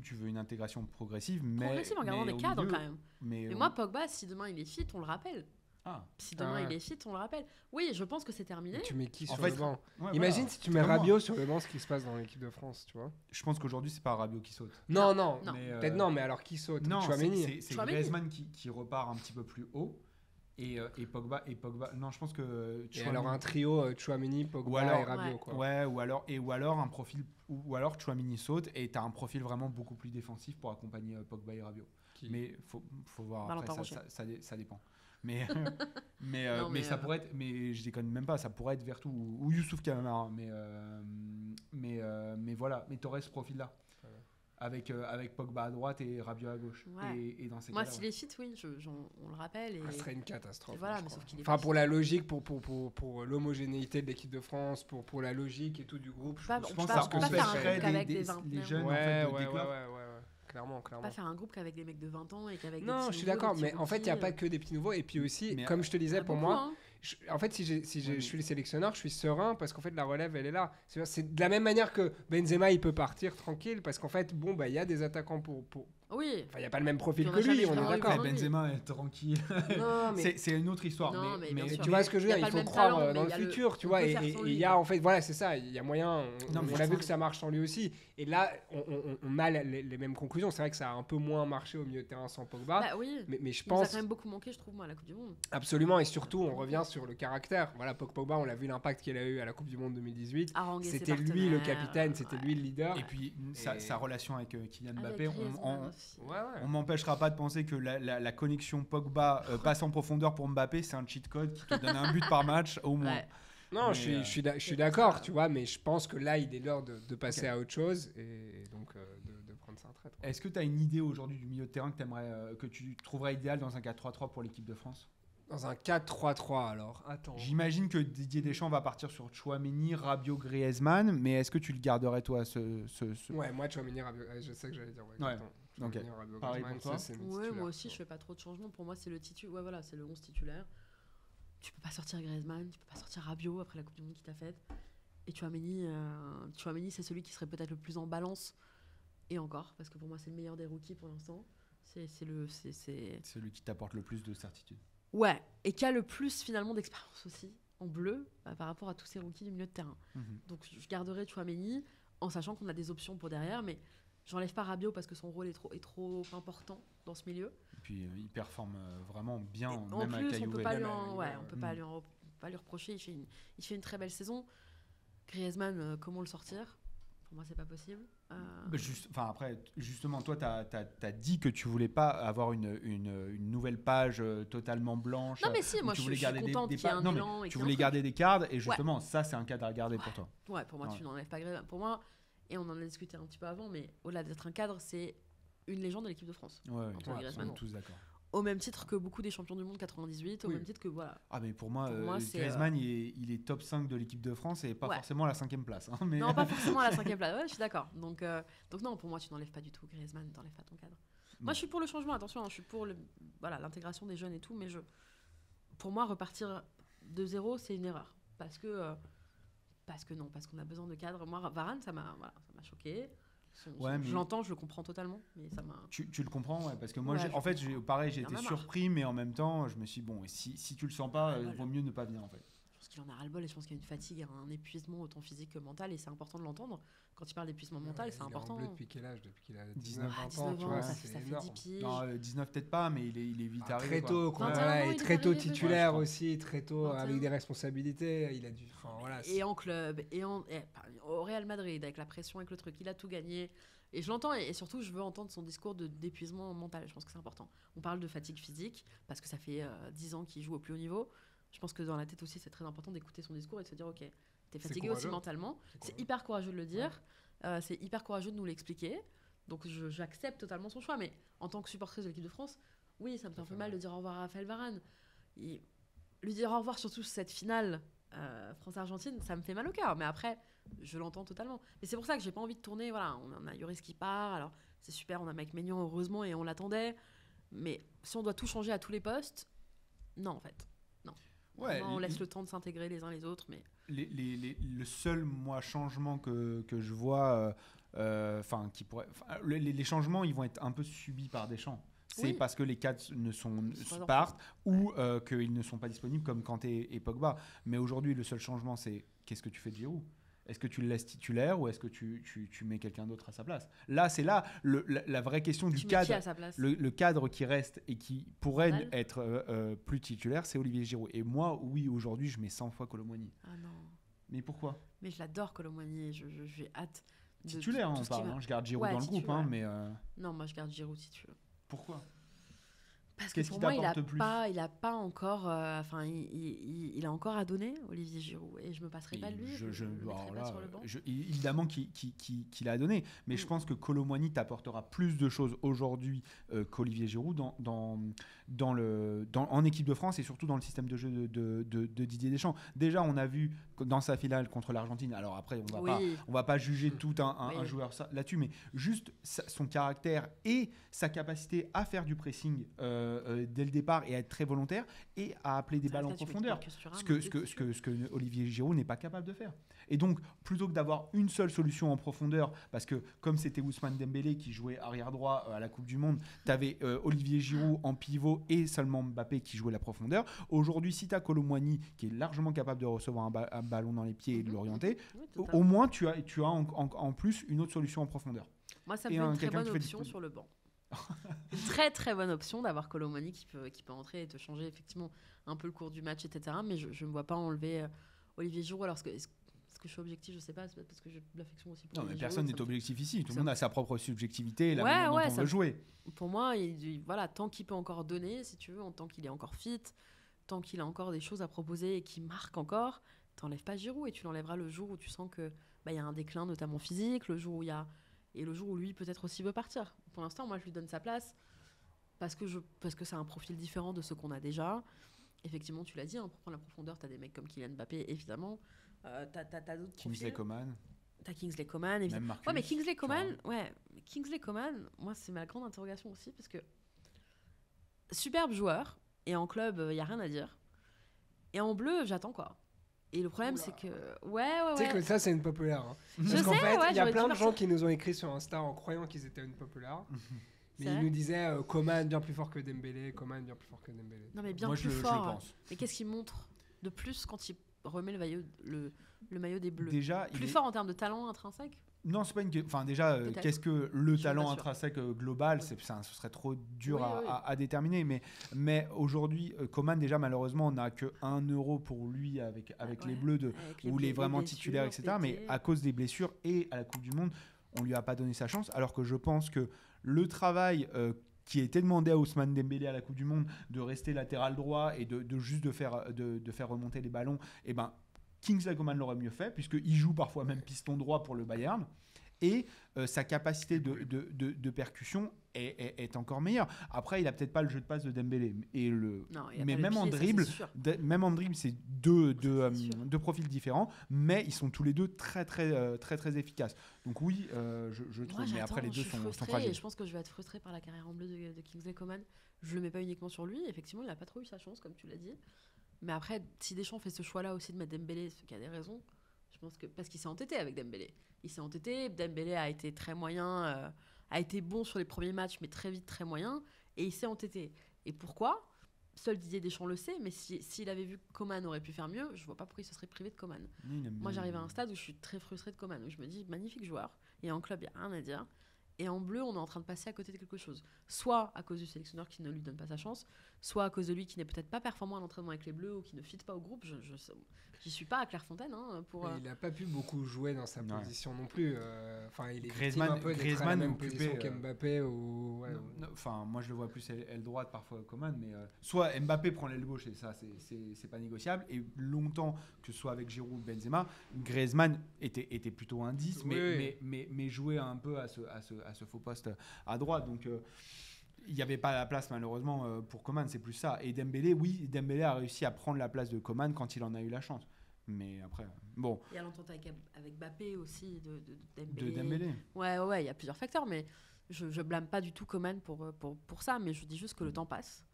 tu veux une intégration progressive, mais progressive en gardant mais des au cadres milieu, quand même. Mais moi, Pogba, si demain il est fit, on le rappelle. Ah. Si demain il est fit, on le rappelle. Oui, je pense que c'est terminé. Tu mets qui En sur fait, le banc? Ouais, Imagine voilà. si tu mets Comme moi. Rabiot sur le banc, ce qui se passe dans l'équipe de France, tu vois. Je pense qu'aujourd'hui, c'est pas Rabiot qui saute. Non, Non. Mais, peut-être non, mais alors qui saute? Non, Tchouaméni. c'est Tchouaméni. Griezmann qui repart un petit peu plus haut. Et Pogba. Non, je pense que. Et alors un trio Tchouaméni, Pogba Ou alors- et Rabiot, Ouais. quoi. Ouais, ou alors un profil. Ou alors Tchouaméni saute et t'as un profil vraiment beaucoup plus défensif pour accompagner Pogba et Rabiot. Qui- Mais faut voir. Valentin Après, Rouget. ça dépend. Mais, Non, mais ça pourrait être. Mais je déconne même pas, ça pourrait être Vertou ou Youssouf Camara. Mais voilà. Mais t'aurais ce profil-là. Ouais. Avec Pogba à droite et Rabiot à gauche. Ouais. Et dans ces Moi, cas-là, s'il ouais. est fit, oui, on le rappelle. Et... Ça serait une catastrophe. Et voilà, je mais crois. sauf qu'il est Enfin, pas pour la logique, pour l'homogénéité de l'équipe de France, pour la logique et tout du groupe. Pas- je on pense peut pas- que on peut ce pas faire un serait groupe avec des vingtenaires. jeunes en Ouais, fait, ouais, des clubs. ouais. Clairement. Pas faire un groupe qu'avec des mecs de 20 ans et qu'avec des Non, petits je suis nouveaux, d'accord, des mais petits en fait, il n'y a rookies, pas que des petits nouveaux. Et puis aussi, Mais, comme je te disais, pas pour beaucoup, moi, hein. en fait, si je mais- suis le sélectionneur, je suis serein parce qu'en fait, la relève, elle est là. C'est de la même manière que Benzema, il peut partir tranquille parce qu'en fait, bon, il y a des attaquants pour. Oui. Enfin, il n'y a pas le même profil Puis on que a jamais lui, on est vraiment eu d'accord. besoin. Benzema est tranquille. Non, mais C'est une autre histoire. Non, mais bien sûr. tu vois ce que je veux Il y a dire, pas il le faut même croire talent, dans mais le il y a futur, tu on vois. peut Et faire sans il lui, y a quoi. en fait, voilà, c'est ça, il y a moyen. Non, mais On je a vu pense- que ça marche sans lui aussi. Et là, on a les mêmes conclusions. C'est vrai que ça a un peu moins marché au milieu de terrain sans Pogba. Bah oui. Mais je Il nous a pense quand même beaucoup manqué, je trouve, moi, à la Coupe du Monde. absolument, et surtout, on revient sur le caractère. Voilà, Pogba, on l'a vu l'impact qu'il a eu à la Coupe du Monde 2018. Haranguer ses C'était lui le partenaires, capitaine, c'était ouais. lui le leader. Et puis sa relation avec Kylian Avec Mbappé, Griezmann aussi. Ouais. on m'empêchera pas de penser que la connexion Pogba passe en profondeur pour Mbappé, c'est un cheat code qui te donne un but par match au moins. Ouais. Non, Mais, je suis c'est d'accord, ça. tu vois, mais je pense que là, il est l'heure de passer Ok. à autre chose et donc de prendre sa retraite. Est-ce que tu as une idée aujourd'hui du milieu de terrain que tu trouverais idéal dans un 4-3-3 pour l'équipe de France? Dans un 4-3-3, alors. Attends. J'imagine que Didier Deschamps va partir sur Tchouaméni, Rabiot, Griezmann, mais est-ce que tu le garderais toi ce... Ouais, moi, Tchouaméni, Rabiot, je sais que j'allais dire. Ouais, Ouais. exactement. Tchouaméni, Rabiot, Pareil Griezmann, pour toi ça, c'est mes Ouais, titulaires, moi aussi, tu je vois. fais pas trop de changements. Pour moi, c'est le ouais, voilà, c'est le 11 titulaire. Tu peux pas sortir Griezmann, tu peux pas sortir Rabiot après la Coupe du Monde qui t'a faite. Et Tchouaméni, c'est celui qui serait peut-être le plus en balance. Et encore, parce que pour moi, c'est le meilleur des rookies pour l'instant. C'est Celui qui t'apporte le plus de certitude. Ouais, et qui a le plus finalement d'expérience aussi. en bleu par rapport à tous ces rookies du milieu de terrain. Donc je garderai Tchouaméni en sachant qu'on a des options pour derrière, mais j'enlève pas Rabiot parce que son rôle est trop important dans ce milieu. Et puis il performe vraiment bien, Et même en avec plus, la on peut Juve. pas lui reprocher. Il fait une très belle saison. Griezmann, comment le sortir ? Pour moi, c'est pas possible. Après, justement, toi, tu as dit que tu voulais pas avoir une nouvelle page totalement blanche. Non, mais si, moi, je suis contente qu'il y ait un élan. Tu voulais garder des cadres, et justement, ça, c'est un cadre à garder pour toi. Ouais, pour moi, tu n'enlèves pas Griezmann. Pour moi, et on en a discuté un petit peu avant, mais au-delà d'être un cadre, c'est une légende de l'équipe de France. Ouais, on est tous d'accord. Au même titre que beaucoup des champions du monde 98, au même titre que voilà. Ah mais pour moi Griezmann il est top 5 de l'équipe de France et pas forcément à la 5e place. Hein, mais... Non, pas forcément à la 5e place, ouais, je suis d'accord. Donc non, pour moi tu n'enlèves pas du tout Griezmann, t'enlèves pas ton cadre. Moi je suis pour le changement, attention, je suis pour l'intégration des jeunes et tout, mais pour moi repartir de zéro c'est une erreur. Parce qu'on a besoin de cadre. Moi Varane ça m'a choqué. Je l'entends, je le comprends totalement, mais ça m'a... Tu le comprends, ouais, parce que moi, pareil, j'ai été surpris, mais en même temps, je me suis dit, bon, si tu le sens pas, vaut mieux ne pas venir, en fait. Je pense qu'il en a ras-le-bol et je pense qu'il y a une fatigue, un épuisement autant physique que mental, et c'est important de l'entendre. Quand il parle d'épuisement mental, c'est important. Il est en bleu depuis quel âge ? Depuis qu'il a 19-20 ans, tu vois, ça fait 10 piges. Non, 19 peut-être pas, mais il est vite arrivé. Très tôt, très tôt titulaire aussi, très tôt, avec des responsabilités. Il a dû... Et en club, au Real Madrid, avec la pression, avec le truc, il a tout gagné. Et je l'entends, et surtout, je veux entendre son discours d'épuisement mental. Je pense que c'est important. On parle de fatigue physique, parce que ça fait 10 ans qu'il joue au plus haut niveau. Je pense que dans la tête aussi, c'est très important d'écouter son discours et de se dire, ok, t'es fatigué aussi mentalement. C'est hyper courageux de le dire. Ouais. C'est hyper courageux de nous l'expliquer. Donc j'accepte totalement son choix. Mais en tant que supportrice de l'équipe de France, oui, ça me fait un peu mal de dire au revoir à Raphaël Varane. Et lui dire au revoir, surtout cette finale France-Argentine, ça me fait mal au cœur. Mais après, je l'entends totalement. Mais c'est pour ça que j'ai pas envie de tourner. Voilà, on a Lloris qui part. Alors c'est super, on a Mike Maignan heureusement et on l'attendait. Mais si on doit tout changer à tous les postes, non en fait. Non. Ouais, on laisse le temps de s'intégrer les uns les autres. Mais le seul changement que je vois, les changements, ils vont être un peu subis par Deschamps. C'est parce que les cadres partent ou qu'ils ne sont pas disponibles comme Kanté et Pogba. Mais aujourd'hui, le seul changement, c'est qu'est-ce que tu fais de Giroud ? Est-ce que tu le laisses titulaire ou est-ce que tu mets quelqu'un d'autre à sa place ? Là, c'est la vraie question du cadre. Le cadre qui reste et qui pourrait être plus titulaire, c'est Olivier Giroud. Et moi, oui, aujourd'hui, je mets 100 fois Kolo Muani. Ah non. Mais pourquoi ? Mais je l'adore, Kolo Muani. J'ai hâte. Titulaire, on parle. Je garde Giroud dans le groupe. Mais non, moi, je garde Giroud titulaire. Pourquoi ? Parce que pour moi, il a pas encore, il a encore à donner, Olivier Giroud, et je me passerai pas de lui. Je le mettrai pas sur le banc. Évidemment qu'il a à donner, mais je pense que Kolo Muani t'apportera plus de choses aujourd'hui qu'Olivier Giroud en équipe de France et surtout dans le système de jeu de Didier Deschamps. Déjà, on a vu dans sa finale contre l'Argentine. Alors après, on va pas juger tout un joueur là-dessus, mais juste son caractère et sa capacité à faire du pressing. Dès le départ et à être très volontaire et à appeler des balles en profondeur, ce que Olivier Giroud n'est pas capable de faire. Et donc, plutôt que d'avoir une seule solution en profondeur, parce que comme c'était Ousmane Dembélé qui jouait arrière droit à la Coupe du Monde, tu avais Olivier Giroud en pivot et seulement Mbappé qui jouait la profondeur. Aujourd'hui, si tu as Kolo Muani qui est largement capable de recevoir un ballon dans les pieds et de l'orienter, au moins tu as en plus une autre solution en profondeur. Moi, ça me fait une très bonne option sur le banc. Une très très bonne option d'avoir Kolo Muani qui peut entrer et te changer effectivement un peu le cours du match, etc. Mais je ne me vois pas enlever Olivier Giroud. Alors, est-ce que je suis objectif ? Je ne sais pas, c'est parce que j'ai de l'affection aussi pour Olivier Giroud. Personne n'est objectif ici. Tout le monde a sa propre subjectivité et la manière dont on veut jouer. Pour moi, tant qu'il peut encore donner, si tu veux, tant qu'il est encore fit, tant qu'il a encore des choses à proposer et qu'il marque encore, t'enlèves pas Giroud et tu l'enlèveras le jour où tu sens que y a un déclin notamment physique, le jour où il y a... Et le jour où lui, peut-être aussi, veut partir. Pour l'instant, moi, je lui donne sa place parce que c'est un profil différent de ce qu'on a déjà. Effectivement, tu l'as dit, pour prendre la profondeur, tu as des mecs comme Kylian Mbappé, évidemment. Tu as d'autres Kingsley Coman. Tu as Kingsley Coman, évidemment. Ouais, mais Kingsley Coman, moi, c'est ma grande interrogation aussi parce que superbe joueur, et en club, il n'y a rien à dire. Et en bleu, j'attends quoi. Et le problème, c'est que... Ouais. Tu sais que ça, c'est une populaire. Hein. Parce qu'en fait, il y a plein de gens qui nous ont écrit sur Insta en croyant qu'ils étaient une populaire. Mais ils nous disaient Coman bien plus fort que Dembélé, Coman bien plus fort que Dembélé. Non, mais bien plus fort. Je pense. Mais qu'est-ce qu'il montre de plus quand il remet le maillot des Bleus. Déjà, Plus fort en termes de talent intrinsèque. Non, c'est pas une. Enfin, déjà, Peut-être. qu'est-ce que le suis talent pas sûre. intrinsèque global Ouais. ce serait trop dur Oui, oui. à déterminer. Mais aujourd'hui, Coman, déjà, malheureusement, on n'a que 1 euro pour lui avec les Ouais. Bleus, Avec où il est les vraiment blessures, titulaire, etc. Mais pété. à cause des blessures et à la Coupe du Monde, on lui a pas donné sa chance. Alors que je pense que le travail qui était demandé à Ousmane Dembélé à la Coupe du Monde, de rester latéral droit et de juste de faire remonter les ballons, et ben Kingsley Coman l'aurait mieux fait, puisqu'il joue parfois même piston droit pour le Bayern. Et sa capacité de percussion est encore meilleure. Après, il a peut-être pas le jeu de passe de Dembélé. Non, il a Mais pas le même pied, en ça, dribble, c'est sûr. même en dribble, c'est deux sûr. profils différents, mais ils sont tous les deux très efficaces. Donc oui, je trouve. Moi, Mais après, les j'attends, deux je suis sont frustrée fragiles. et je pense que je vais être frustrée par la carrière en bleu de Kingsley Coman. Je le mets pas uniquement sur lui. Effectivement, il a pas trop eu sa chance, comme tu l'as dit. Mais après, si Deschamps fait ce choix-là aussi de mettre Dembélé, ce qui a des raisons, je pense que parce qu'il s'est entêté avec Dembélé. Il s'est entêté. Dembélé a été très moyen, a été bon sur les premiers matchs, mais très vite très moyen, et il s'est entêté. Et pourquoi ? Seul Didier Deschamps le sait, mais s'il avait vu que Coman aurait pu faire mieux, je vois pas pourquoi il se serait privé de Coman. Moi, j'arrive à un stade où je suis très frustrée de Coman, où je me dis, magnifique joueur, et en club, il n'y a rien à dire. Et en bleu, on est en train de passer à côté de quelque chose. Soit à cause du sélectionneur qui ne lui donne pas sa chance, soit à cause de lui qui n'est peut-être pas performant à l'entraînement avec les Bleus ou qui ne fit pas au groupe. J'y suis pas à Clairefontaine. Il n'a pas pu beaucoup jouer dans sa position non plus. Enfin, il est Griezmann- victime un peu d'être à la Griezmann même occupait, position qu'Mbappé. Ou... Ouais, Enfin, moi je le vois plus aile droite parfois Coman, mais soit Mbappé prend l'aile gauche et ça c'est pas négociable. Et longtemps, que ce soit avec Giroud ou Benzema, Griezmann était plutôt un 10, mais jouait un peu à ce faux poste à droite. Donc il n'y avait pas la place malheureusement pour Coman, c'est plus ça. Et Dembélé a réussi à prendre la place de Coman quand il en a eu la chance. Mais après, bon. Il y a l'entente avec Mbappé aussi de De Dembélé. Ouais, il y a plusieurs facteurs, mais je blâme pas du tout Coman pour ça, mais je dis juste que le temps passe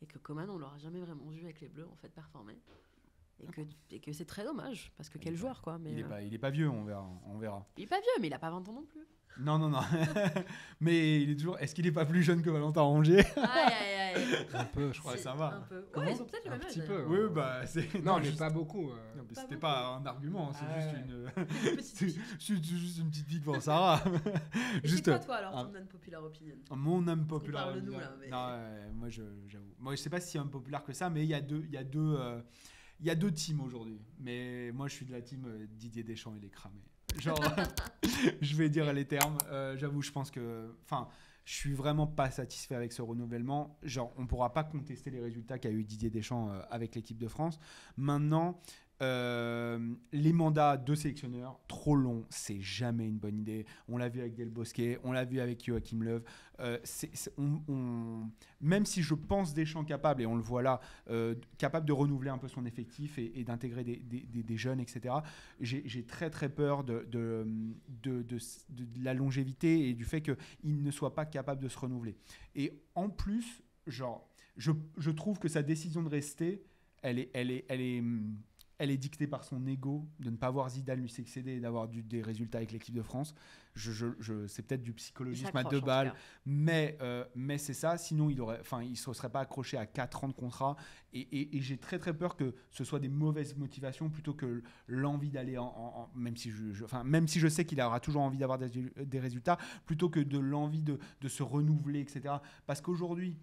et que Coman, on l'aura jamais vraiment vu avec les Bleus en fait performer. Et que c'est très dommage, parce que quel joueur quoi. Mais, il est pas vieux, on verra. Il est pas vieux, mais il a pas 20 ans non plus. Non. Mais il est toujours. Est-ce qu'il est pas plus jeune que Valentin Rongier? Aïe. un peu, je crois. Ouais, ça va. Un peu. Comment Ouais, ils ont peut-être le Un même âge. petit peu. d'ailleurs. Oui, bah c'est. Non, mais juste- pas beaucoup. Non, mais Pas c'était beaucoup. pas un argument, c'est Ah juste Petite c'est juste une petite pique pour Sarah. Et Juste c'est quoi toi alors un- ton unpopular opinion? mon âme populaire. Parle-nous, là, mais- Non, moi j'avoue. Moi je sais pas si c'est un populaire que ça, mais il y a deux teams aujourd'hui. Mais moi je suis de la team Didier Deschamps, il est cramé. Genre, je vais dire les termes. J'avoue, je pense que, enfin, je suis vraiment pas satisfait avec ce renouvellement. Genre, on pourra pas contester les résultats qu'a eu Didier Deschamps avec l'équipe de France. Maintenant, les mandats de sélectionneurs trop longs, c'est jamais une bonne idée. On l'a vu avec Del Bosque, on l'a vu avec Joachim Löw. Même si je pense Deschamps capable, et on le voit là, capable de renouveler un peu son effectif et d'intégrer des jeunes, etc. J'ai très très peur de la longévité et du fait qu'il ne soit pas capable de se renouveler. Et en plus, genre, je trouve que sa décision de rester, elle est dictée par son ego de ne pas voir Zidane lui succéder et d'avoir des résultats avec l'équipe de France. C'est peut-être du psychologisme à 2 balles, mais c'est ça. Sinon, il ne se serait pas accroché à 4 ans de contrat. Et j'ai très très peur que ce soit des mauvaises motivations plutôt que l'envie d'aller même si je sais qu'il aura toujours envie d'avoir des résultats, plutôt que de l'envie de se renouveler, etc. Parce qu'aujourd'hui,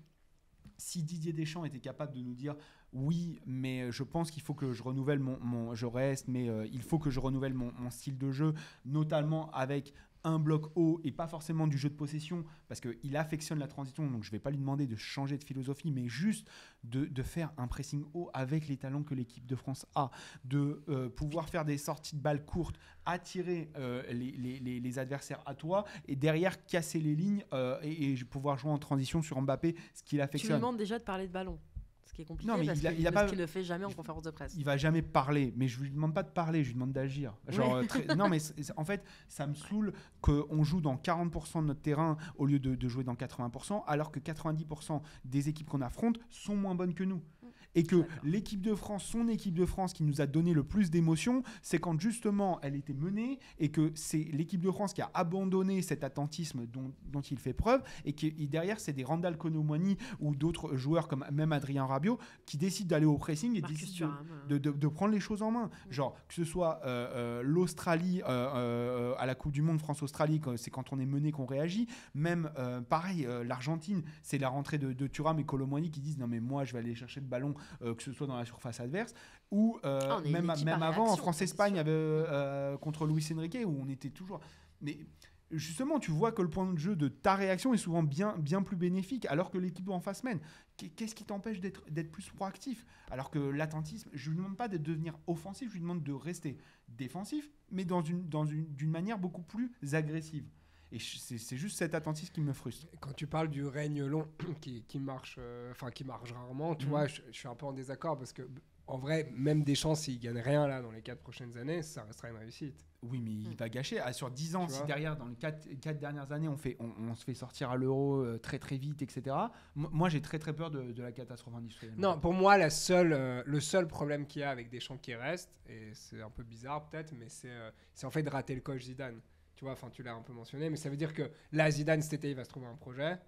si Didier Deschamps était capable de nous dire oui, mais je pense qu'il faut que je renouvelle je reste, mais il faut que je renouvelle mon style de jeu, notamment avec un bloc haut et pas forcément du jeu de possession, parce qu'il affectionne la transition, donc je ne vais pas lui demander de changer de philosophie, mais juste de faire un pressing haut avec les talents que l'équipe de France a, de pouvoir faire des sorties de balles courtes, attirer les adversaires à toi, et derrière casser les lignes et pouvoir jouer en transition sur Mbappé, ce qu'il Tu lui affectionne. demandes déjà de parler de ballon. Ce qui est compliqué Non, mais parce il a pas- qu'il ne fait jamais en conférence de presse. Il va jamais parler, mais je lui demande pas de parler, je lui demande d'agir. Genre, non, mais en fait, ça me saoule qu'on joue dans 40% de notre terrain au lieu de jouer dans 80%, alors que 90% des équipes qu'on affronte sont moins bonnes que nous. et que D'accord. l'équipe de France, son équipe de France qui nous a donné le plus d'émotions, c'est quand justement elle était menée et que c'est l'équipe de France qui a abandonné cet attentisme dont il fait preuve et derrière c'est des Randal Colomwani ou d'autres joueurs comme même Adrien Rabiot qui décident d'aller au pressing et Marcus décident Thuram. de prendre les choses en main. Genre que ce soit l'Australie à la Coupe du Monde France-Australie, c'est quand on est mené qu'on réagit. Même pareil, l'Argentine, c'est la rentrée de Thuram et Colomwani qui disent non mais moi je vais aller chercher le ballon que ce soit dans la surface adverse ou On est une même équipe à avant en réaction, France-Espagne c'est sûr. contre Luis Enrique où on était toujours... Mais justement, tu vois que le point de jeu de ta réaction est souvent bien plus bénéfique, alors que l'équipe en face mène. Qu'est-ce qui t'empêche d'être plus proactif? Alors que l'attentisme, je ne lui demande pas de devenir offensif, je lui demande de rester défensif, mais d'une manière beaucoup plus agressive. Et c'est juste cet attentisme qui me frustre. Quand tu parles du règne long qui marche rarement, tu vois, je suis un peu en désaccord parce que en vrai, même Deschamps, s'il gagne rien là dans les 4 prochaines années, ça restera une réussite. Oui, mais il va gâcher. Sur 10 ans, Tu si vois derrière, dans les 4 dernières années, on se fait sortir à l'euro très très vite, etc. Moi, j'ai très très peur de la catastrophe industrielle. Non, pour moi, le seul problème qu'il y a avec Deschamps qui reste, et c'est un peu bizarre peut-être, mais c'est en fait de rater le coach Zidane. Tu vois, enfin, tu l'as un peu mentionné, mais ça veut dire que là, Zidane, cet été, il va se trouver un projet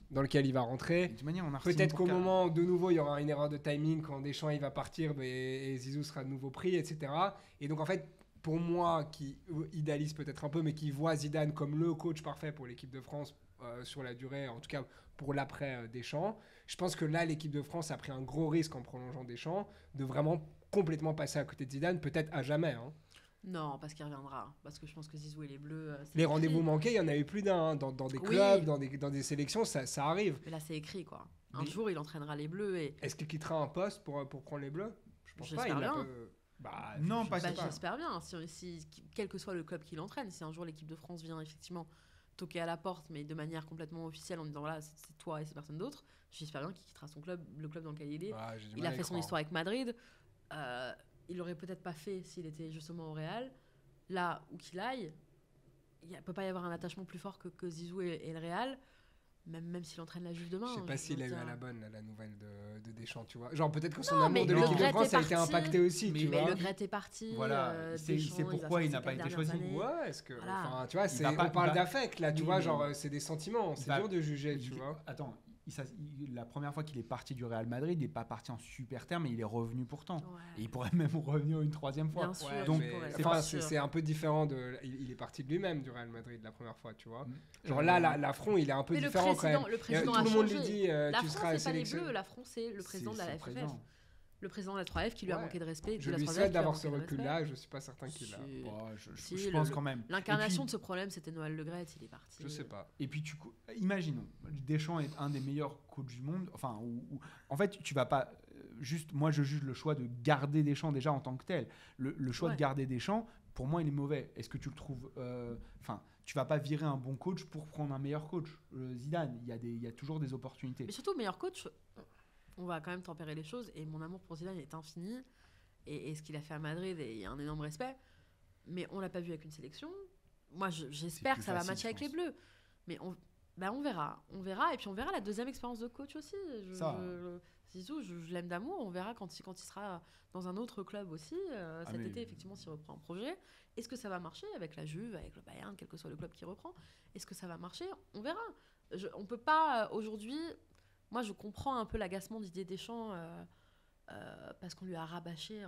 dans lequel il va rentrer. De toute manière, on a Peut-être qu'au moment, de nouveau, il y aura une erreur de timing quand Deschamps il va partir et Zizou sera de nouveau pris, etc. Et donc, en fait, pour moi, qui idéalise peut-être un peu, mais qui voit Zidane comme le coach parfait pour l'équipe de France sur la durée, en tout cas pour l'après Deschamps, je pense que là, l'équipe de France a pris un gros risque en prolongeant Deschamps de vraiment complètement passer à côté de Zidane, peut-être à jamais. Hein. Non, parce qu'il reviendra. Parce que je pense que Zizou et les Bleus. Les rendez-vous manqués, il y en a eu plus d'un. Hein. Dans des clubs, dans des sélections, ça arrive. Mais là, c'est écrit, quoi. Un jour, il entraînera les Bleus. Et... Est-ce qu'il quittera un poste pour prendre les Bleus? Je pense pas. Non, pas j'espère bien. Quel que soit le club qui l'entraîne, si un jour l'équipe de France vient effectivement toquer à la porte, mais de manière complètement officielle, en disant voilà, c'est toi et c'est personne d'autre, j'espère bien qu'il quittera son club, le club dans lequel il est. Il a fait son histoire avec Madrid. Il l'aurait peut-être pas fait s'il était justement au Real. Là où qu'il aille, il ne peut pas y avoir un attachement plus fort que Zizou et le Real, même s'il entraîne la Juve demain. Je sais pas s'il a eu à la bonne la nouvelle de Deschamps, tu vois. Genre peut-être que son Non, amour mais de Le l'équipe de Gret France est a été parti. impacté aussi, tu Mais vois. Le Gret est parti. Voilà, c'est Deschamps, pourquoi il n'a pas ses été 4 choisi. dernières années. Ouais, est-ce que, Voilà. enfin, tu vois, On on parle d'affect là, tu Oui, vois, mais- genre c'est des sentiments, c'est dur de juger, tu vois. Attends, la première fois qu'il est parti du Real Madrid, il n'est pas parti en super terme, mais il est revenu pourtant. Ouais. Et il pourrait même revenir une troisième fois. Bien sûr, Ouais, donc, il pourrait, c'est bien pas- sûr. c'est un peu différent de. Il est parti de lui-même du Real Madrid la première fois, tu vois. Mm. Genre là, l'affront, il est un peu Mais différent quand même. le président tout a le monde changé. lui dit, La tu France, seras c'est pas les sélectionné. Bleus, la France, c'est le président de la C'est le FFF. président. Le président de la 3F qui lui a Ouais. manqué de respect. Je de la lui 3F souhaite qui lui a d'avoir manqué ce de respect. recul-là, je suis pas certain qu'il l'a. Si. Oh, Si, je pense quand même. L'incarnation Et de puis- ce problème, c'était Noël Le Gret, il est parti. Je sais pas. Et puis, imaginons, Deschamps est un des meilleurs coachs du monde. Enfin, en fait, tu vas pas. Juste, moi, je juge le choix de garder Deschamps déjà en tant que tel. Le choix Ouais. de garder Deschamps, pour moi, il est mauvais. Est-ce que tu le trouves. Enfin, tu vas pas virer un bon coach pour prendre un meilleur coach. Zidane, il y a toujours des opportunités. Mais surtout, meilleur coach, on va quand même tempérer les choses. Et mon amour pour Zidane est infini. Et ce qu'il a fait à Madrid, et il y a un énorme respect. Mais on l'a pas vu avec une sélection. Moi, j'espère plus que ça va facile, matcher avec je les Bleus. Mais on verra. On verra. Et puis on verra la deuxième expérience de coach aussi. Zizou, je l'aime d'amour. On verra quand il sera dans un autre club aussi. Cet mais- été, effectivement, s'il reprend un projet. Est-ce que ça va marcher avec la Juve, avec le Bayern, quel que soit le club qui reprend? Est-ce que ça va marcher? On verra. On peut pas, aujourd'hui... Moi, je comprends un peu l'agacement d'Didier Deschamps parce qu'on lui a rabâché.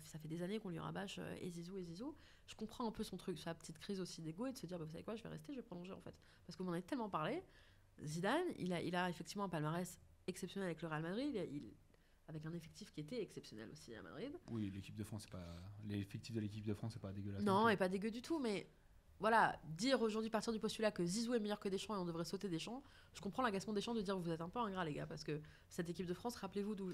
Ça fait des années qu'on lui rabâche et Zizou. Je comprends un peu son truc, sa petite crise aussi d'ego et de se dire, vous savez quoi, je vais rester, je vais prolonger en fait. Parce qu'on m'en a tellement parlé. Zidane, il a effectivement un palmarès exceptionnel avec le Real Madrid, avec un effectif qui était exceptionnel aussi à Madrid. Oui, l'équipe de France, c'est pas. L'effectif de l'équipe de France, c'est pas dégueulasse. Non, et pas dégueu du tout, mais voilà, dire aujourd'hui, partir du postulat que Zizou est meilleur que Deschamps et on devrait sauter Deschamps, je comprends l'agacement Deschamps de dire vous êtes un peu ingrat les gars, parce que cette équipe de France, rappelez-vous d'où...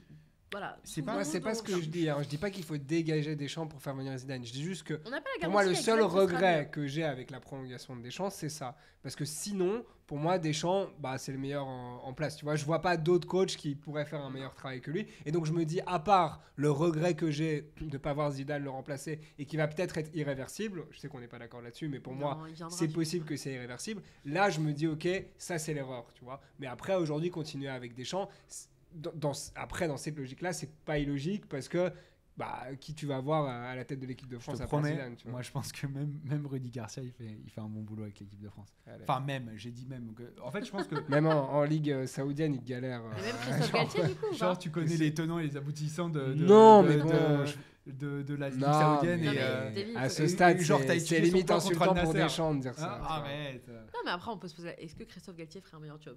Voilà. Moi, c'est pas ce que je dis. Hein. Je dis pas qu'il faut dégager Deschamps pour faire venir Zidane. Je dis juste que On n'a pas la pour moi, le garantie seul avec Zidane, ce sera regret mieux. que j'ai avec la prolongation de Deschamps, c'est ça. Parce que sinon, pour moi, Deschamps, c'est le meilleur en place. Tu vois, je vois pas d'autres coachs qui pourraient faire un meilleur travail que lui. Et donc, je me dis, à part le regret que j'ai de pas voir Zidane le remplacer et qui va peut-être être irréversible, je sais qu'on n'est pas d'accord là-dessus, mais pour moi, Non, il viendra, c'est je- possible que c'est irréversible. Là, je me dis, ok, ça c'est l'erreur, tu vois. Mais après, aujourd'hui, continuer avec Deschamps, après, dans cette logique-là, c'est pas illogique parce que qui tu vas voir à la tête de l'équipe de France Je te à promets, Zidane, tu vois. moi je pense que même Rudy Garcia, il fait un bon boulot avec l'équipe de France. Allez. Enfin, j'ai dit même. En fait, je pense que. Même en Ligue saoudienne, il galère. Et même Christophe Galtier, du coup. ou Genre, pas tu connais les tenants et les aboutissants de Non, mais bon, de la Ligue Non, saoudienne. mais- Et, Non, mais David, à ce et- stade, et genre, t'as c'est utilisé son limite plan contre insultant Al pour Nasser. Deschamps de dire ça. Ah, tu vois. arrête. Non, mais après, on peut se poser est-ce que Christophe Galtier ferait un meilleur job?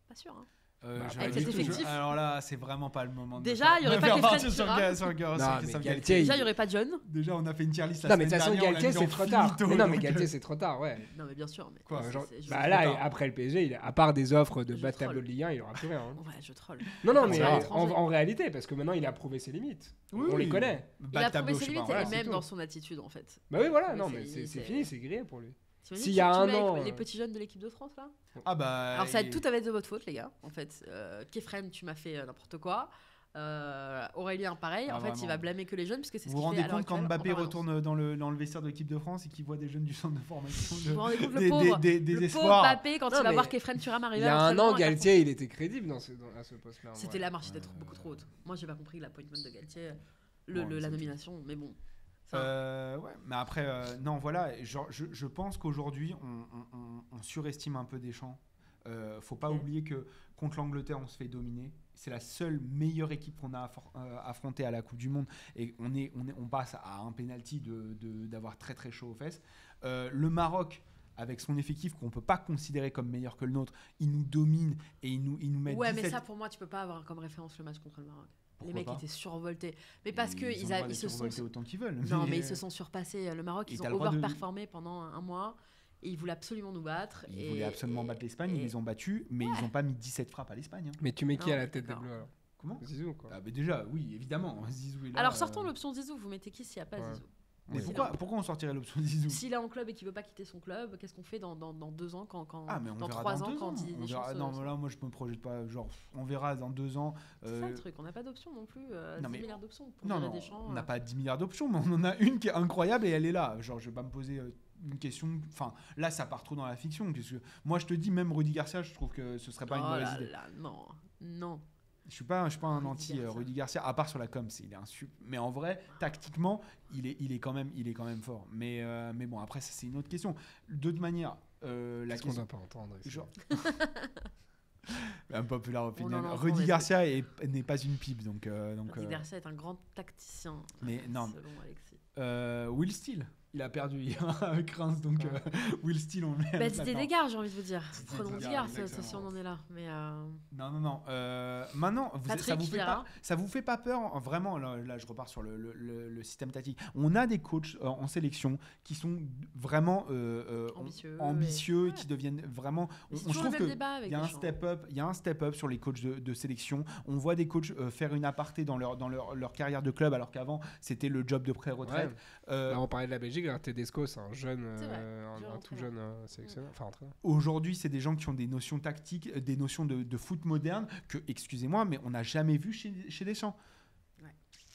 Pas sûr. Hein. J'aurais avec dit cet que effectif. Alors là, c'est vraiment pas le moment. Déjà, il y aurait pas Kefren Turam. Non, mais Galtier, Déjà, il n'y aurait pas John. Déjà, on a fait une tier list la Non, mais de semaine toute façon, dernière, on l'a Galtier, mis c'est en trop tard. finito, Mais non, mais donc, Galtier, c'est trop tard, ouais. Non, mais bien sûr. Mais Quoi, c'est- Genre, c'est- je- là, trop tard. après le PSG, à part des offres de Je bas de troll. tableau de Ligue 1, il aura plus rien. hein. Ouais, je troll. Non, non, Partir mais à en, l'étranger. en réalité, parce que maintenant, il a prouvé ses limites. Oui, On les connaît. Il a prouvé ses limites voilà, et c'est même tout. dans son attitude, en fait. Bah oui, voilà, Mais non, c'est- mais c'est c'est- fini, c'est grillé pour lui. T'imagines, S'il y a tu un mets avec an, les petits jeunes de l'équipe de France, là. Ah bah. Alors, ça va être tout avec de votre faute, les gars. En fait, Kefren, tu m'as fait n'importe quoi. Aurélien, pareil. Ah, En fait, vraiment. il va blâmer que les jeunes, puisque c'est ce Vous vous qu'il fait rendez à l'heure compte quand actuelle, Mbappé en permanence. retourne dans le vestiaire de l'équipe de France et qu'il voit des jeunes du centre de formation Vous vous rendez compte, le des pauvre, des le pauvre espoirs. Mbappé, quand Non, il va mais voir Kefren Turam Il arriver y a à un l'entraînement an, avec la Galtier, il était crédible à ce poste-là. en C'était vrai. la marche d'être beaucoup trop haute. Moi, j'ai pas compris l'appointment de Galtier, Bon, mais la c'est nomination, mais bon. Enfin, Ouais, mais après, non, voilà, genre, je pense qu'aujourd'hui, on surestime un peu Deschamps. Faut pas Ok. oublier que contre l'Angleterre, on se fait dominer. C'est la seule meilleure équipe qu'on a affrontée à la Coupe du Monde. Et on passe à un penalty d'avoir très très chaud aux fesses. Le Maroc, avec son effectif qu'on peut pas considérer comme meilleur que le nôtre, il nous domine et il nous met ouais, 17... mais ça, pour moi, tu peux pas avoir comme référence le match contre le Maroc. Pourquoi Les mecs pas étaient survoltés. Mais parce Ils que ont le droit ils d'être se sont. survoltés autant qu'ils veulent. Non, mais ils se sont surpassés. Le Maroc, Et ils t'as ont le droit de- overperformé pendant un mois. Et ils voulaient absolument nous battre. Ils voulaient absolument battre l'Espagne, ils les ont battus, mais ils n'ont pas mis 17 frappes à l'Espagne. hein. Mais tu mets qui Non, à la tête des d'accord. Bleus alors Comment Zizou, quoi. Ah bah déjà, oui, évidemment. Zizou est là, Alors, sortons l'option Zizou. Vous mettez qui s'il n'y a pas Ouais. Zizou? Mais Oui. pourquoi on sortirait l'option Zizou S'il est en club et qu'il veut pas quitter son club, qu'est-ce qu'on fait dans 2 ans, Ah, mais on dans verra 3 dans ans, 2 quand ans. Didier On Deschamps verra- se- Non, mais là, moi, je me projette pas. Genre, on verra dans 2 ans. C'est ça le truc, on n'a pas d'option non plus. 10 non, mais- milliards d'options pour Non, gérer non, Deschamps. on n'a pas 10 milliards d'options, mais on en a une qui est incroyable et elle est là. Genre, je vais pas me poser une question. Enfin, là, ça part trop dans la fiction. Parce que moi, je te dis, même Rudy Garcia, je trouve que ce serait pas une Oh mauvaise là idée. là, non, non. Je suis pas un Rudy anti Garcia. Rudy Garcia, à part sur la com, il est mais en vrai, tactiquement, il est quand même fort. Mais bon, après, ça, c'est une autre question. De toute manière, la Qu'est-ce qu'on question. doit pas entendre ici Genre... Un populaire opinion. en entend Rudy des Garcia n'est pas une pipe, donc. Rudy Garcia est un grand tacticien. Mais non. Selon Alexis. Will Steele, il a perdu hier avec Reims, donc Will Steele, on le met. à Bah, la Didier place. Dégard, j'ai envie de vous dire. Didier Prenons Dégard, Dégard, ça, si on en est là. Mais Non. Maintenant, Patrick ça vous fait pas peur, vraiment, là je repars sur le système tactique. On a des coachs en sélection qui sont vraiment ambitieux et- qui deviennent vraiment... Mais c'est je toujours le trouve même que débat avec il y a un Deschamps. step up sur les coachs de sélection. On voit des coachs faire une aparté dans leur carrière de club, alors qu'avant, c'était le job de pré-retraite. Là, on parlait de la Belgique, alors Tedesco, c'est un jeune, C'est vrai, un jeune tout entraîneur. jeune sélectionneur, enfin entraîneur. Aujourd'hui, c'est des gens qui ont des notions tactiques, des notions de foot moderne que, excusez-moi, mais on n'a jamais vu chez Deschamps.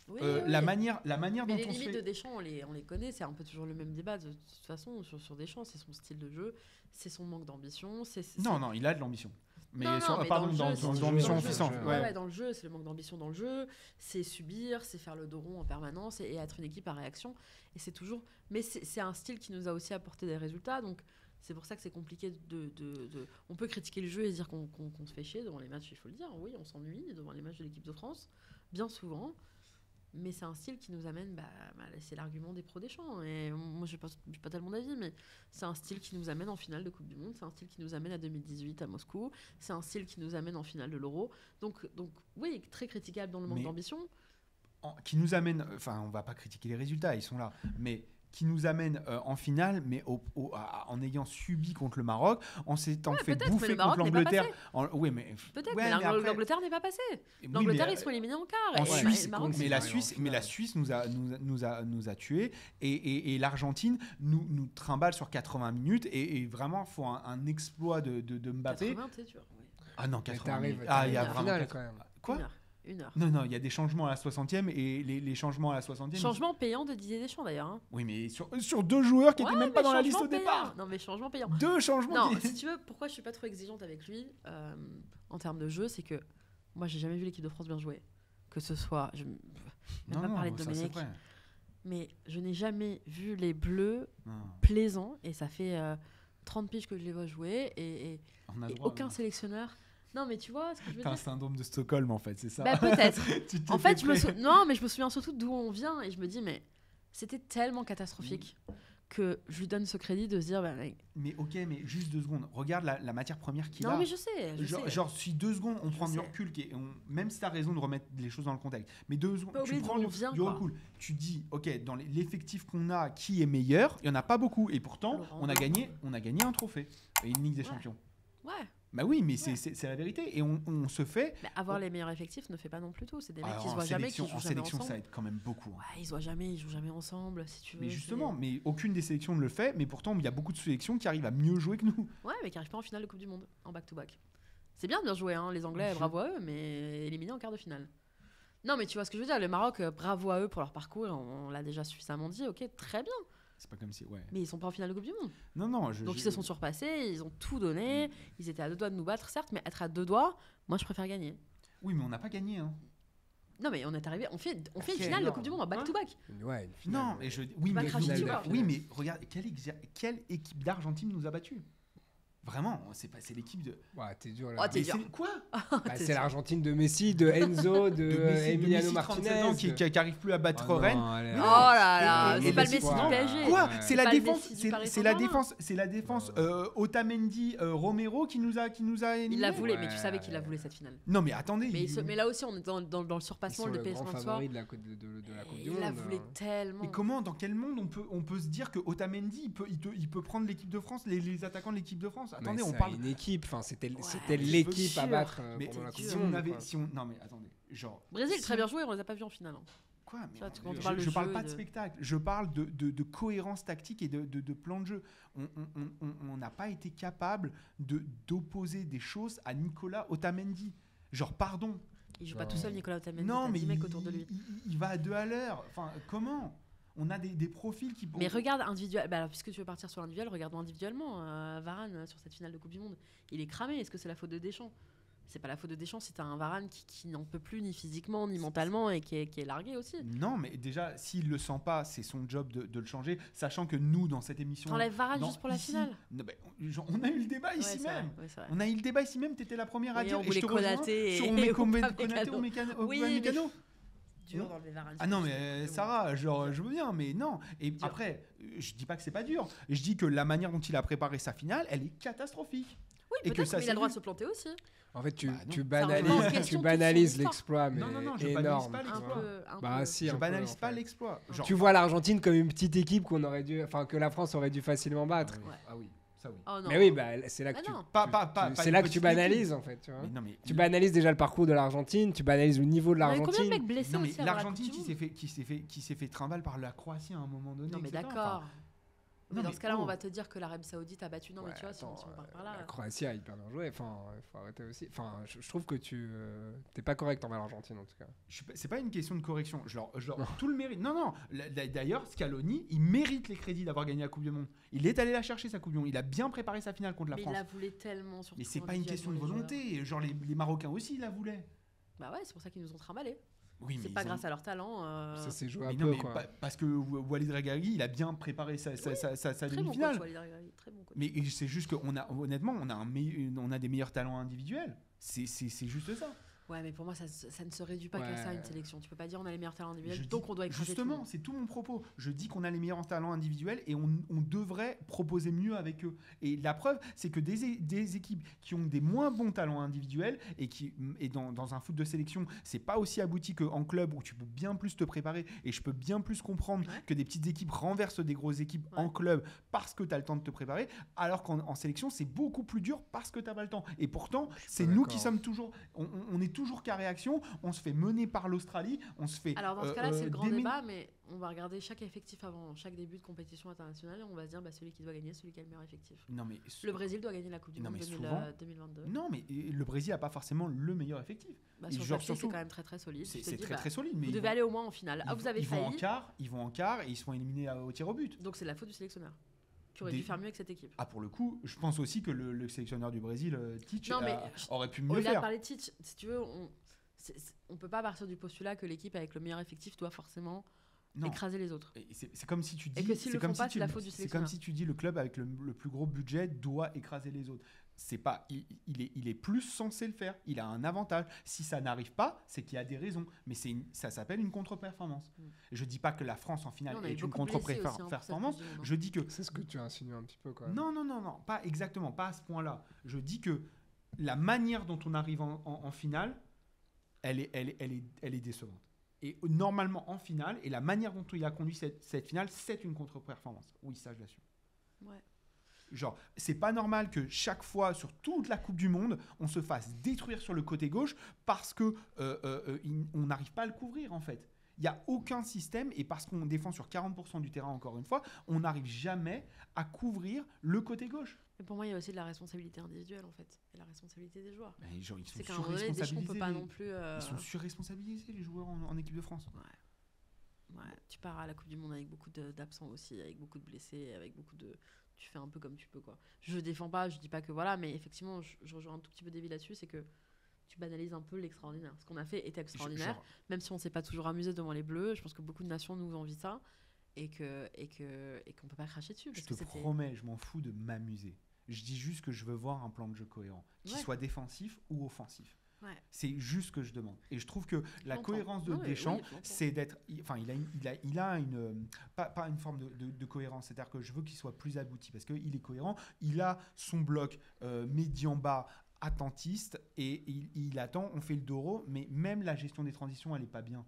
Oui, La oui. manière dont Mais les on se limites de fait... Deschamps, on les connaît, c'est un peu toujours le même débat de toute façon sur Deschamps, c'est son style de jeu, c'est son manque d'ambition. Non, il a de l'ambition. Mais Non, sur, mais pardon, dans le jeu, c'est dans du l'ambition jeu, puissante. dans le jeu. Ouais, dans le jeu, c'est le manque d'ambition dans le jeu, c'est subir, c'est faire le dos rond en permanence et être une équipe à réaction. Et c'est toujours. Mais c'est un style qui nous a aussi apporté des résultats, donc c'est pour ça que c'est compliqué On peut critiquer le jeu et dire qu'on se fait chier devant les matchs, il faut le dire. Oui, on s'ennuie devant les matchs de l'équipe de France, bien souvent. Mais c'est un style qui nous amène, c'est l'argument des pros Deschamps. Et moi, je n'ai pas tellement d'avis, mais c'est un style qui nous amène en finale de Coupe du Monde. C'est un style qui nous amène à 2018 à Moscou. C'est un style qui nous amène en finale de l'Euro. Donc oui, très critiquable dans le manque Mais- d'ambition. Qui nous amène... Enfin, on va pas critiquer les résultats, ils sont là. Mais qui nous amène en finale, mais en ayant subi contre le Maroc, en s'étant fait peut-être, mais bouffer le Maroc contre n'est pas l'Angleterre. Oui, mais... Peut-être, ouais, mais mais après- l'Angleterre n'est pas passée. Oui, L'Angleterre, mais, ils sont éliminés en quart. en et Suisse, le Maroc, contre- mais c'est la Suisse nous a tués et l'Argentine nous trimballe sur 80 minutes et vraiment faut un exploit de Mbappé. 80, c'est dur. Oui. Ah non, Mais 80 t'arrives minutes. à Il y a la vraiment finale quand même. quoi? Une heure. Non, il y a des changements à la 60e et les changements à la 60e. Changement payant de Didier Deschamps d'ailleurs. Hein. Oui, mais sur deux joueurs qui n'étaient Ouais, même pas mais dans la liste au changement départ. payant. Non, mais changement payant. Deux changements. Non, si tu veux, pourquoi je suis pas trop exigeante avec lui en termes de jeu, c'est que moi, j'ai jamais vu l'équipe de France bien jouer. Que ce soit, je ne vais pas parler de ça, c'est Domenech, vrai. mais je n'ai jamais vu les Bleus Non. plaisants. Et ça fait 30 piges que je les vois jouer. Et On a et droit, aucun sélectionneur. Non, mais tu vois ce que je veux T'as un dire. syndrome de Stockholm, en fait, c'est ça. Bah, peut-être. Tu t'es En fait, fait non, mais je me souviens surtout d'où on vient. Et je me dis, mais c'était tellement catastrophique que je lui donne ce crédit de se dire, bah, mec, Mais ok, mais juste 2 secondes. Regarde la matière première qu'il non, a. mais je sais. Genre, si 2 secondes, on Je prend du sais. recul, même si tu as raison de remettre les choses dans le contexte, mais 2 secondes, Pas tu oublier prends d'où on vient, du quoi. recul. Tu dis, ok, dans l'effectif qu'on a, qui est meilleur? Il n'y en a pas beaucoup. Et pourtant, Laurent on a Blanc. gagné un trophée et une Ligue des Ouais. Champions. Ouais. Bah oui, mais Ouais. c'est la vérité. Et on se fait. Mais avoir les meilleurs effectifs ne fait pas non plus tout. C'est des mecs Alors, qui se en voient jamais, qui sélection, jouent en jamais sélection, ça ensemble. aide quand même beaucoup. Hein. Ouais, ils jouent jamais ensemble, si tu veux. Mais c'est- justement, mais aucune des sélections ne le fait. Mais pourtant, il y a beaucoup de sélections qui arrivent à mieux jouer que nous. Ouais, mais qui arrivent pas en finale de Coupe du Monde, en back-to-back. C'est bien joué, hein, les Anglais, bravo à eux, mais éliminés en quart de finale. Non, mais tu vois ce que je veux dire, le Maroc, bravo à eux pour leur parcours, on l'a déjà suffisamment dit, ok, très bien. C'est pas comme si. Ouais. Mais ils sont pas en finale de Coupe du Monde. Non, non. Donc ils se sont surpassés, ils ont tout donné, ils étaient à 2 doigts de nous battre, certes, mais être à 2 doigts, moi je préfère gagner. Oui, mais on n'a pas gagné. Hein. Non, mais on est arrivé, on fait une Ok, finale de non. Coupe du Monde en back-to-back. Ouais, une finale. Non, mais oui, Pas mais, cracher dessus, oui, quoi. mais regarde, quelle équipe d'Argentine nous a battus? Vraiment, c'est l'équipe de. Ouais, t'es dur Oh, là. t'es Mais dur. quoi? Bah, c'est l'Argentine de Messi, de Enzo, de Messi, Emiliano 37 Martinez. ans, qui arrive plus à battre Oh non, Rennes. allez, Mais Oh non. là là, Et c'est pas le Messi l'espoir, du là. PSG. Quoi? Ouais. C'est la pas le défense, Messi du Paris c'est la Saint-Germain. défense, c'est la défense. Otamendi, Romero qui nous a Il l'a voulu, mais tu Ouais. savais qu'il la voulait cette finale. Non, mais attendez. Mais là aussi, on est dans le Ils surpassement, sont le le grand dépassement de soi. favori de la Coupe du Il Monde. la voulait tellement. Mais comment, dans quel monde on peut se dire que Otamendi il peut prendre l'équipe de France, les attaquants de l'équipe de France? Mais Attendez, on c'est parle. une équipe. Enfin, c'était Ouais, l'équipe à sûr. battre Mais pendant la Coupe si du on Monde. avait, quoi. non mais attendez, genre. Brésil, si très bien joué, on les a pas vus en finale. hein. Quoi, mais Tu vois, quand on je parle de je parle jeu, pas de de- spectacle, je parle de cohérence tactique et de plan de jeu. On n'a pas été capable d'opposer des choses à Nicolas Otamendi. Genre, pardon. Il joue pas Non. tout seul, Nicolas Otamendi. Non, t'as mais 10 mecs autour de lui. il va à 2 à l'heure. Enfin, comment? On a des profils qui. Mais regarde individuel. Bah alors, puisque tu veux partir sur l'individuel, regardons individuellement. Varane sur cette finale de Coupe du Monde, il est cramé. Est-ce que c'est la faute de Deschamps? C'est pas la faute de Deschamps. C'est un Varane qui n'en peut plus ni physiquement ni mentalement et qui est largué aussi. Non, mais déjà, s'il le sent pas, c'est son job de le changer, sachant que nous, dans cette émission. T'enlèves Varane dans- juste pour la ici- finale. Non, mais on a eu le débat Ouais, ici c'est vrai, même. ouais, c'est vrai. On a eu le débat ici même, t'étais la première à Oui, dire. on et je voulait te rejoins Konaté sur et Konaté Upamecano. au Mécano. Oui, mais Dur d'enlever Varane. Ah non, c'est mais juste- Sarah, genre, je veux bien, mais non. Et Dur. après, je dis pas que c'est pas dur. Je dis que la manière dont il a préparé sa finale, elle est catastrophique. Oui, et que peut-être, ça mais il a le droit de s'est se planter aussi. En fait, tu Bah, non. tu remet en banalises question toute banalises son histoire. l'exploit, mais Non, non, non, je banalise énorme. pas tu Un l'exploit. vois. peu. Bah si, Je un peu, banalise en pas fait. l'exploit. Genre, Tu vois l'Argentine comme une petite équipe qu'on aurait dû, enfin que la France aurait dû facilement battre. Ouais. Ah oui, ça oui. Oh non. Mais oui, bah c'est là que Ah tu, non. c'est là que tu banalises en fait. Tu vois. Mais non, mais Tu banalises déjà le parcours de l'Argentine, tu banalises le niveau de Il y avait combien de l'Argentine. mecs blessés Non, mais aussi avant la l'Argentine Coupe du Monde qui s'est fait trimballe par la Croatie à un moment donné. Non, mais etc. d'accord. Enfin, Mais non, dans mais ce cas-là, oh. on va te dire que l'Arabie Saoudite a battu. Non, mais Ouais, tu vois, si on attends, part par là. La Croatie a hyper bien joué. Enfin, il faut arrêter aussi. Enfin, je trouve que tu t'es pas correct envers l'Argentine en tout cas. C'est pas une question de correction. Tout le mérite. Non, non. D'ailleurs, Scaloni, il mérite les crédits d'avoir gagné la Coupe du Monde. Il est allé la chercher, sa Coupe du Monde. Il a bien préparé sa finale contre la Mais il France. la voulait tellement, surtout. Mais c'est pas une question de individuellement, les volonté. Genre, les Marocains aussi, ils la voulaient. joueurs. Bah ouais, c'est pour ça qu'ils nous ont trimballés. Oui, mais C'est ils pas ont- grâce à leur talent. Ça s'est joué Mais un non, peu mais quoi. parce que Walid Regragui, il a bien préparé sa Très bon demi-finale. coach, Walid Regragui, très bon coach. Mais c'est juste qu'on a, honnêtement, on a des meilleurs talents individuels. C'est juste ça. Ouais, mais pour moi, ça ne se réduit pas qu'à Ouais. ça, une sélection. Tu peux pas dire on a les meilleurs talents Je individuels, dis- donc on doit écraser tout le Justement, monde. c'est tout mon propos. Je dis qu'on a les meilleurs talents individuels et on devrait proposer mieux avec eux. Et la preuve, c'est que des équipes qui ont des moins bons talents individuels et dans un foot de sélection, c'est pas aussi abouti qu'en club où tu peux bien plus te préparer et je peux bien plus comprendre Ouais. que des petites équipes renversent des grosses équipes Ouais. en club parce que tu as le temps de te préparer, alors qu'en sélection, c'est beaucoup plus dur parce que tu n'as pas le temps. Et pourtant, c'est pas nous d'accord. qui sommes toujours... On est toujours qu'à réaction, on se fait mener par l'Australie, on se fait... Alors dans ce cas-là, c'est le grand déminer- débat, mais on va regarder chaque effectif avant chaque début de compétition internationale et on va se dire bah, celui qui doit gagner, celui qui a le meilleur effectif. Non, mais Le Brésil doit gagner la Coupe du Non, Monde mais 2000, souvent- 2022. Non, mais le Brésil a pas forcément le meilleur effectif. Bah, Et sur le genre, papier, c'est surtout- quand même très très solide. C'est Tu te c'est dis, très bah, très solide, mais vous ils devez vont- aller au moins en finale. Ah, vous avez ils vont en failli. quart, ils vont en quart et ils sont éliminés au tir au but. Donc c'est la faute du sélectionneur qui aurait Des- dû faire mieux avec cette équipe. Ah, pour le coup, je pense aussi que le sélectionneur du Brésil, Tite, Non, mais aurait pu mieux Au-delà de faire. parler de Tite, si tu veux, on peut pas partir du postulat que l'équipe avec le meilleur effectif doit forcément Non. écraser les autres. Et c'est comme si tu dis. Et que s'ils le font pas, c'est la faute du C'est comme sélectionneur. si tu dis le club avec le plus gros budget doit écraser les autres. C'est pas. Il est plus censé le faire. Il a un avantage. Si ça n'arrive pas, c'est qu'il y a des raisons. Mais ça s'appelle une contre-performance. Je dis pas que la France en finale Nous, on a est eu une beaucoup de blessés aussi, hein, pour cette contre-performance. Coupe du Monde, hein. Je dis que C'est ce que tu as insinué un petit peu quand même. non, pas exactement, pas à ce point-là. Je dis que la manière dont on arrive en finale, elle est décevante. Et normalement en finale, et la manière dont il a conduit cette finale, c'est une contre-performance. Oui, ça je l'assume. Ouais. Genre, c'est pas normal que chaque fois, sur toute la Coupe du Monde, on se fasse détruire sur le côté gauche parce que on n'arrive pas à le couvrir en fait. Il n'y a aucun système, et parce qu'on défend sur 40% du terrain, encore une fois, on n'arrive jamais à couvrir le côté gauche. Et pour moi, il y a aussi de la responsabilité individuelle, en fait, et la responsabilité des joueurs. Mais genre, ils sont C'est qu'à un moment donné, Deschamps peut pas non plus. Ils sont surresponsabilisés, les joueurs en équipe de France. Ouais, tu pars à la Coupe du Monde avec beaucoup d'absents aussi, avec beaucoup de blessés, avec beaucoup de. Tu fais un peu comme tu peux, quoi. Je défends pas, je dis pas que voilà, mais effectivement, je rejoins un tout petit peu Davy là-dessus, c'est que tu banalises un peu l'extraordinaire. Ce qu'on a fait était extraordinaire, même si on s'est pas toujours amusé devant les Bleus. Je pense que beaucoup de nations nous envient ça et qu'on peut pas cracher dessus. Je te promets, je m'en fous de m'amuser. Je dis juste que je veux voir un plan de jeu cohérent, qui soit défensif ou offensif. Ouais. C'est juste ce que je demande. Et je trouve que la cohérence de Deschamps, c'est d'être. Enfin, il a une. Pas une forme de cohérence. C'est-à-dire que je veux qu'il soit plus abouti parce qu'il est cohérent. Il a son bloc médian-bas attentiste et il attend. On fait le Doro, mais même la gestion des transitions, elle n'est pas bien.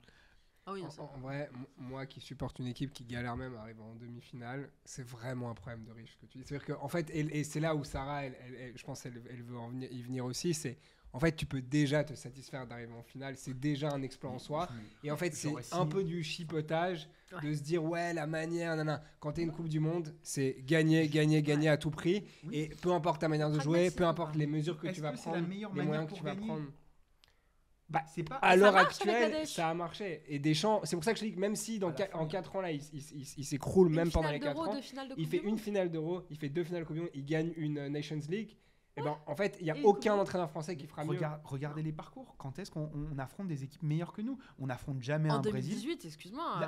Ah oui, en vrai, moi qui supporte une équipe qui galère même à arriver en demi-finale, c'est vraiment un problème de riche que tu dis. C'est-à-dire qu'en fait, et c'est là où Sarah, je pense qu'elle veut y venir aussi, c'est en fait, tu peux déjà te satisfaire d'arriver en finale, c'est déjà un exploit en soi. Et en fait, c'est un peu du chipotage de se dire, ouais, la manière, quand tu es une Coupe du Monde, c'est gagner à tout prix. Oui. Et peu importe ta manière de jouer, peu importe les mesures que tu vas prendre, les moyens que tu vas prendre. Bah, c'est pas à l'heure actuelle, ça a marché. Et Deschamps, c'est pour ça que je dis que même si en 4 ans là, il s'écroule même pendant les 4 ans, il fait une finale d'Euro, il fait 2 finales de Coupe du Monde, il gagne une Nations League. Et ben, en fait, il n'y a aucun entraîneur français qui fera mieux. Regardez les parcours. Quand est-ce qu'on affronte des équipes meilleures que nous ? On n'affronte jamais un Brésil. En 2018, excuse-moi.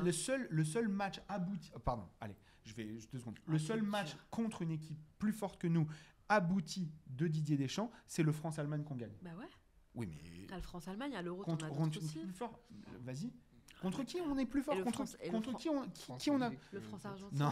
Le seul match abouti... Pardon, allez, je vais 2 secondes. Le seul match contre une équipe plus forte que nous, abouti de Didier Deschamps, c'est le France-Allemagne qu'on gagne. Bah ouais. Oui, mais... T'as le France-Allemagne, à l'Euro, t'en as contre aussi. Plus fort. Vas-y. Contre qui on est plus fort ? Contre qui on a... Le France-Argentine. Non,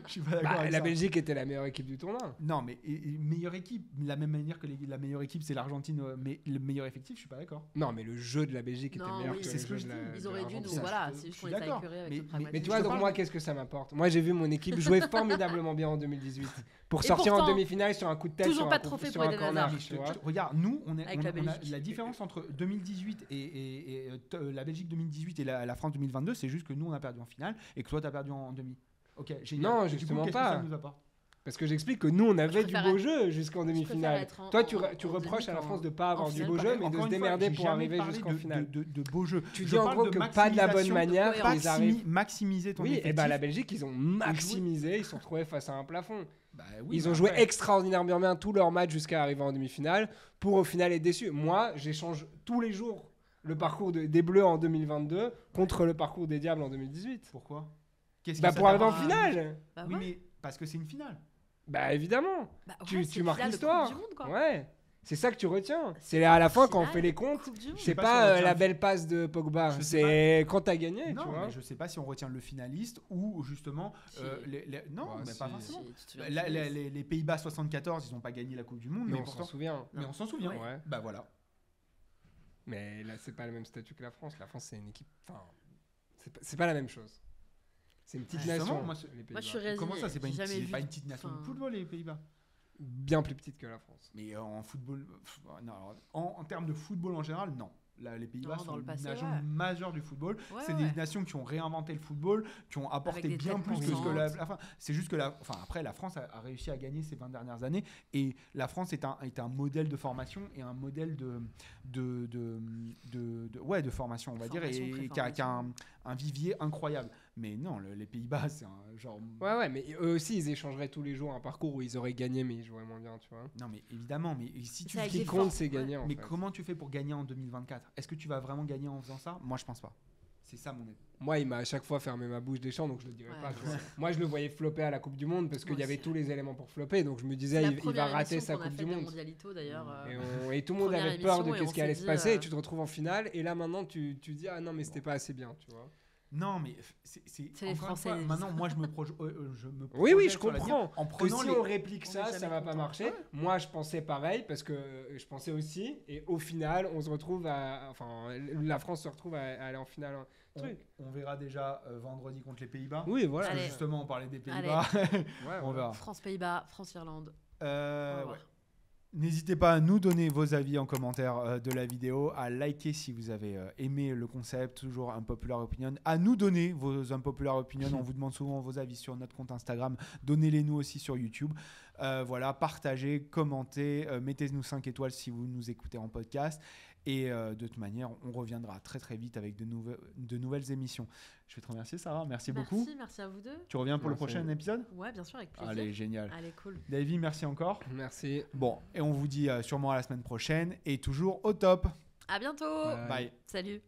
je suis pas d'accord avec la ça. Belgique était la meilleure équipe du tournoi. Non, mais meilleure équipe, de la même manière que la meilleure équipe, c'est l'Argentine, mais le meilleur effectif, je suis pas d'accord. Non, mais le jeu de la Belgique était meilleur que le jeu de l'Argentine. Ils auraient dû nous... Voilà, c'est juste qu'on était écœurés avec le pragmatisme. Mais tu vois, donc moi, qu'est-ce que ça m'apporte ? Moi, j'ai vu mon équipe jouer formidablement bien en 2018. Pour sortir en demi-finale sur un coup de tête, toujours pas de trophée pour Eden Hazard. Regarde, nous, on a la différence entre 2018 et la Belgique 2018 et la France 2022, c'est juste que nous, on a perdu en finale et que toi, tu as perdu en demi. Ok, génial. Non, justement pas. Ça nous apporte ? Parce que j'explique que nous, on avait du beau jeu jusqu'en demi-finale. Toi, tu reproches à la France de ne pas avoir du beau jeu, mais de se démerder pour arriver jusqu'en finale. De beau jeu. Tu dis en gros que pas de la bonne manière, ils arrivent. Maximiser ton effectif. Oui, et bah la Belgique, ils ont maximisé, ils se sont retrouvés face à un plafond. Oui, ils ont joué extraordinairement bien tous leurs matchs jusqu'à arriver en demi-finale pour au final être déçus. Moi, j'échange tous les jours le parcours des Bleus en 2022 contre le parcours des Diables en 2018. Pourquoi ? Pour arriver en finale. Oui, mais parce que c'est une finale. Bah évidemment. Tu marques l'histoire. Monde, ouais. C'est ça que tu retiens. C'est à la fin quand on fait les comptes. C'est pas la belle passe de Pogba. C'est quand t'as gagné. Non, tu vois. mais je sais pas si on retient le finaliste ou justement non, mais pas forcément. Les Pays-Bas 74, ils n'ont pas gagné la Coupe du Monde, mais on s'en souvient. Mais on s'en souvient. Ouais. Bah voilà. Mais là, c'est pas le même statut que la France. La France, c'est une équipe. Enfin, c'est pas la même chose. C'est une petite nation. Moi, je suis résignée. Comment ça, c'est pas une petite nation de football, les Pays-Bas ? Bien plus petite que la France. Mais en football, non, en termes de football en général, non. Là, les Pays-Bas sont une nation majeure du football. C'est des nations qui ont réinventé le football, qui ont apporté bien plus que ce que la France. C'est juste que après, la France a réussi à gagner ces 20 dernières années. Et la France est un modèle de formation et un modèle de formation, on va dire, et qui a un vivier incroyable. Mais non, les Pays-Bas, c'est un genre. Ouais, mais eux aussi, ils échangeraient tous les jours un parcours où ils auraient gagné, mais ils joueraient moins bien, tu vois. Non, mais évidemment, mais si tu C'est avec Ce qui des compte, forces, c'est gagner, en mais fait. comment tu fais pour gagner en 2024 ? Est-ce que tu vas vraiment gagner en faisant ça ? Moi, je pense pas. C'est ça mon avis. Moi, il m'a à chaque fois fermé ma bouche des champs, donc je le dirais Ouais. pas. Tu vois. Moi, je le voyais flopper à la Coupe du Monde parce qu'il Moi y avait aussi. tous les éléments pour flopper, donc je me C'est disais, la il va première rater émission sa qu'on a Coupe faite du de Monde. Mondialito d'ailleurs. Et tout le monde Première avait peur de émission, et ce on qui allait s'est se dit, passer, et tu te retrouves en finale, et là maintenant tu dis ah non mais c'était pas assez bien, tu vois. Non, mais c'est les encore une Français, fois, les maintenant, moi, je me projette. Oui, je sur l'avenir comprends. En Que prenant si les. on réplique On est ça, jamais ça va pas content. marcher. Moi, je pensais pareil parce que je pensais aussi, et au final, on se retrouve la France se retrouve à aller en finale. On verra déjà vendredi contre les Pays-Bas. Oui, voilà. Allez. Justement, on parlait des Pays-Bas. Ouais, On verra. France-Pays-Bas, France-Irlande. Ouais. voir. N'hésitez pas à nous donner vos avis en commentaire de la vidéo, à liker si vous avez aimé le concept, toujours Unpopular Opinion, à nous donner vos Unpopular Opinion. On vous demande souvent vos avis sur notre compte Instagram. Donnez-les nous aussi sur YouTube. Voilà, partagez, commentez, mettez-nous 5 étoiles si vous nous écoutez en podcast. Et de toute manière, on reviendra très très vite avec de nouvelles émissions. Je vais te remercier, Sarah. Merci beaucoup. Merci à vous deux. Tu reviens pour le Merci. prochain épisode ? Ouais, bien sûr, avec plaisir. Allez, génial. Allez, cool. Davy, merci encore. Merci. Bon, et on vous dit sûrement à la semaine prochaine et toujours au top. À bientôt. Bye. Bye. Salut.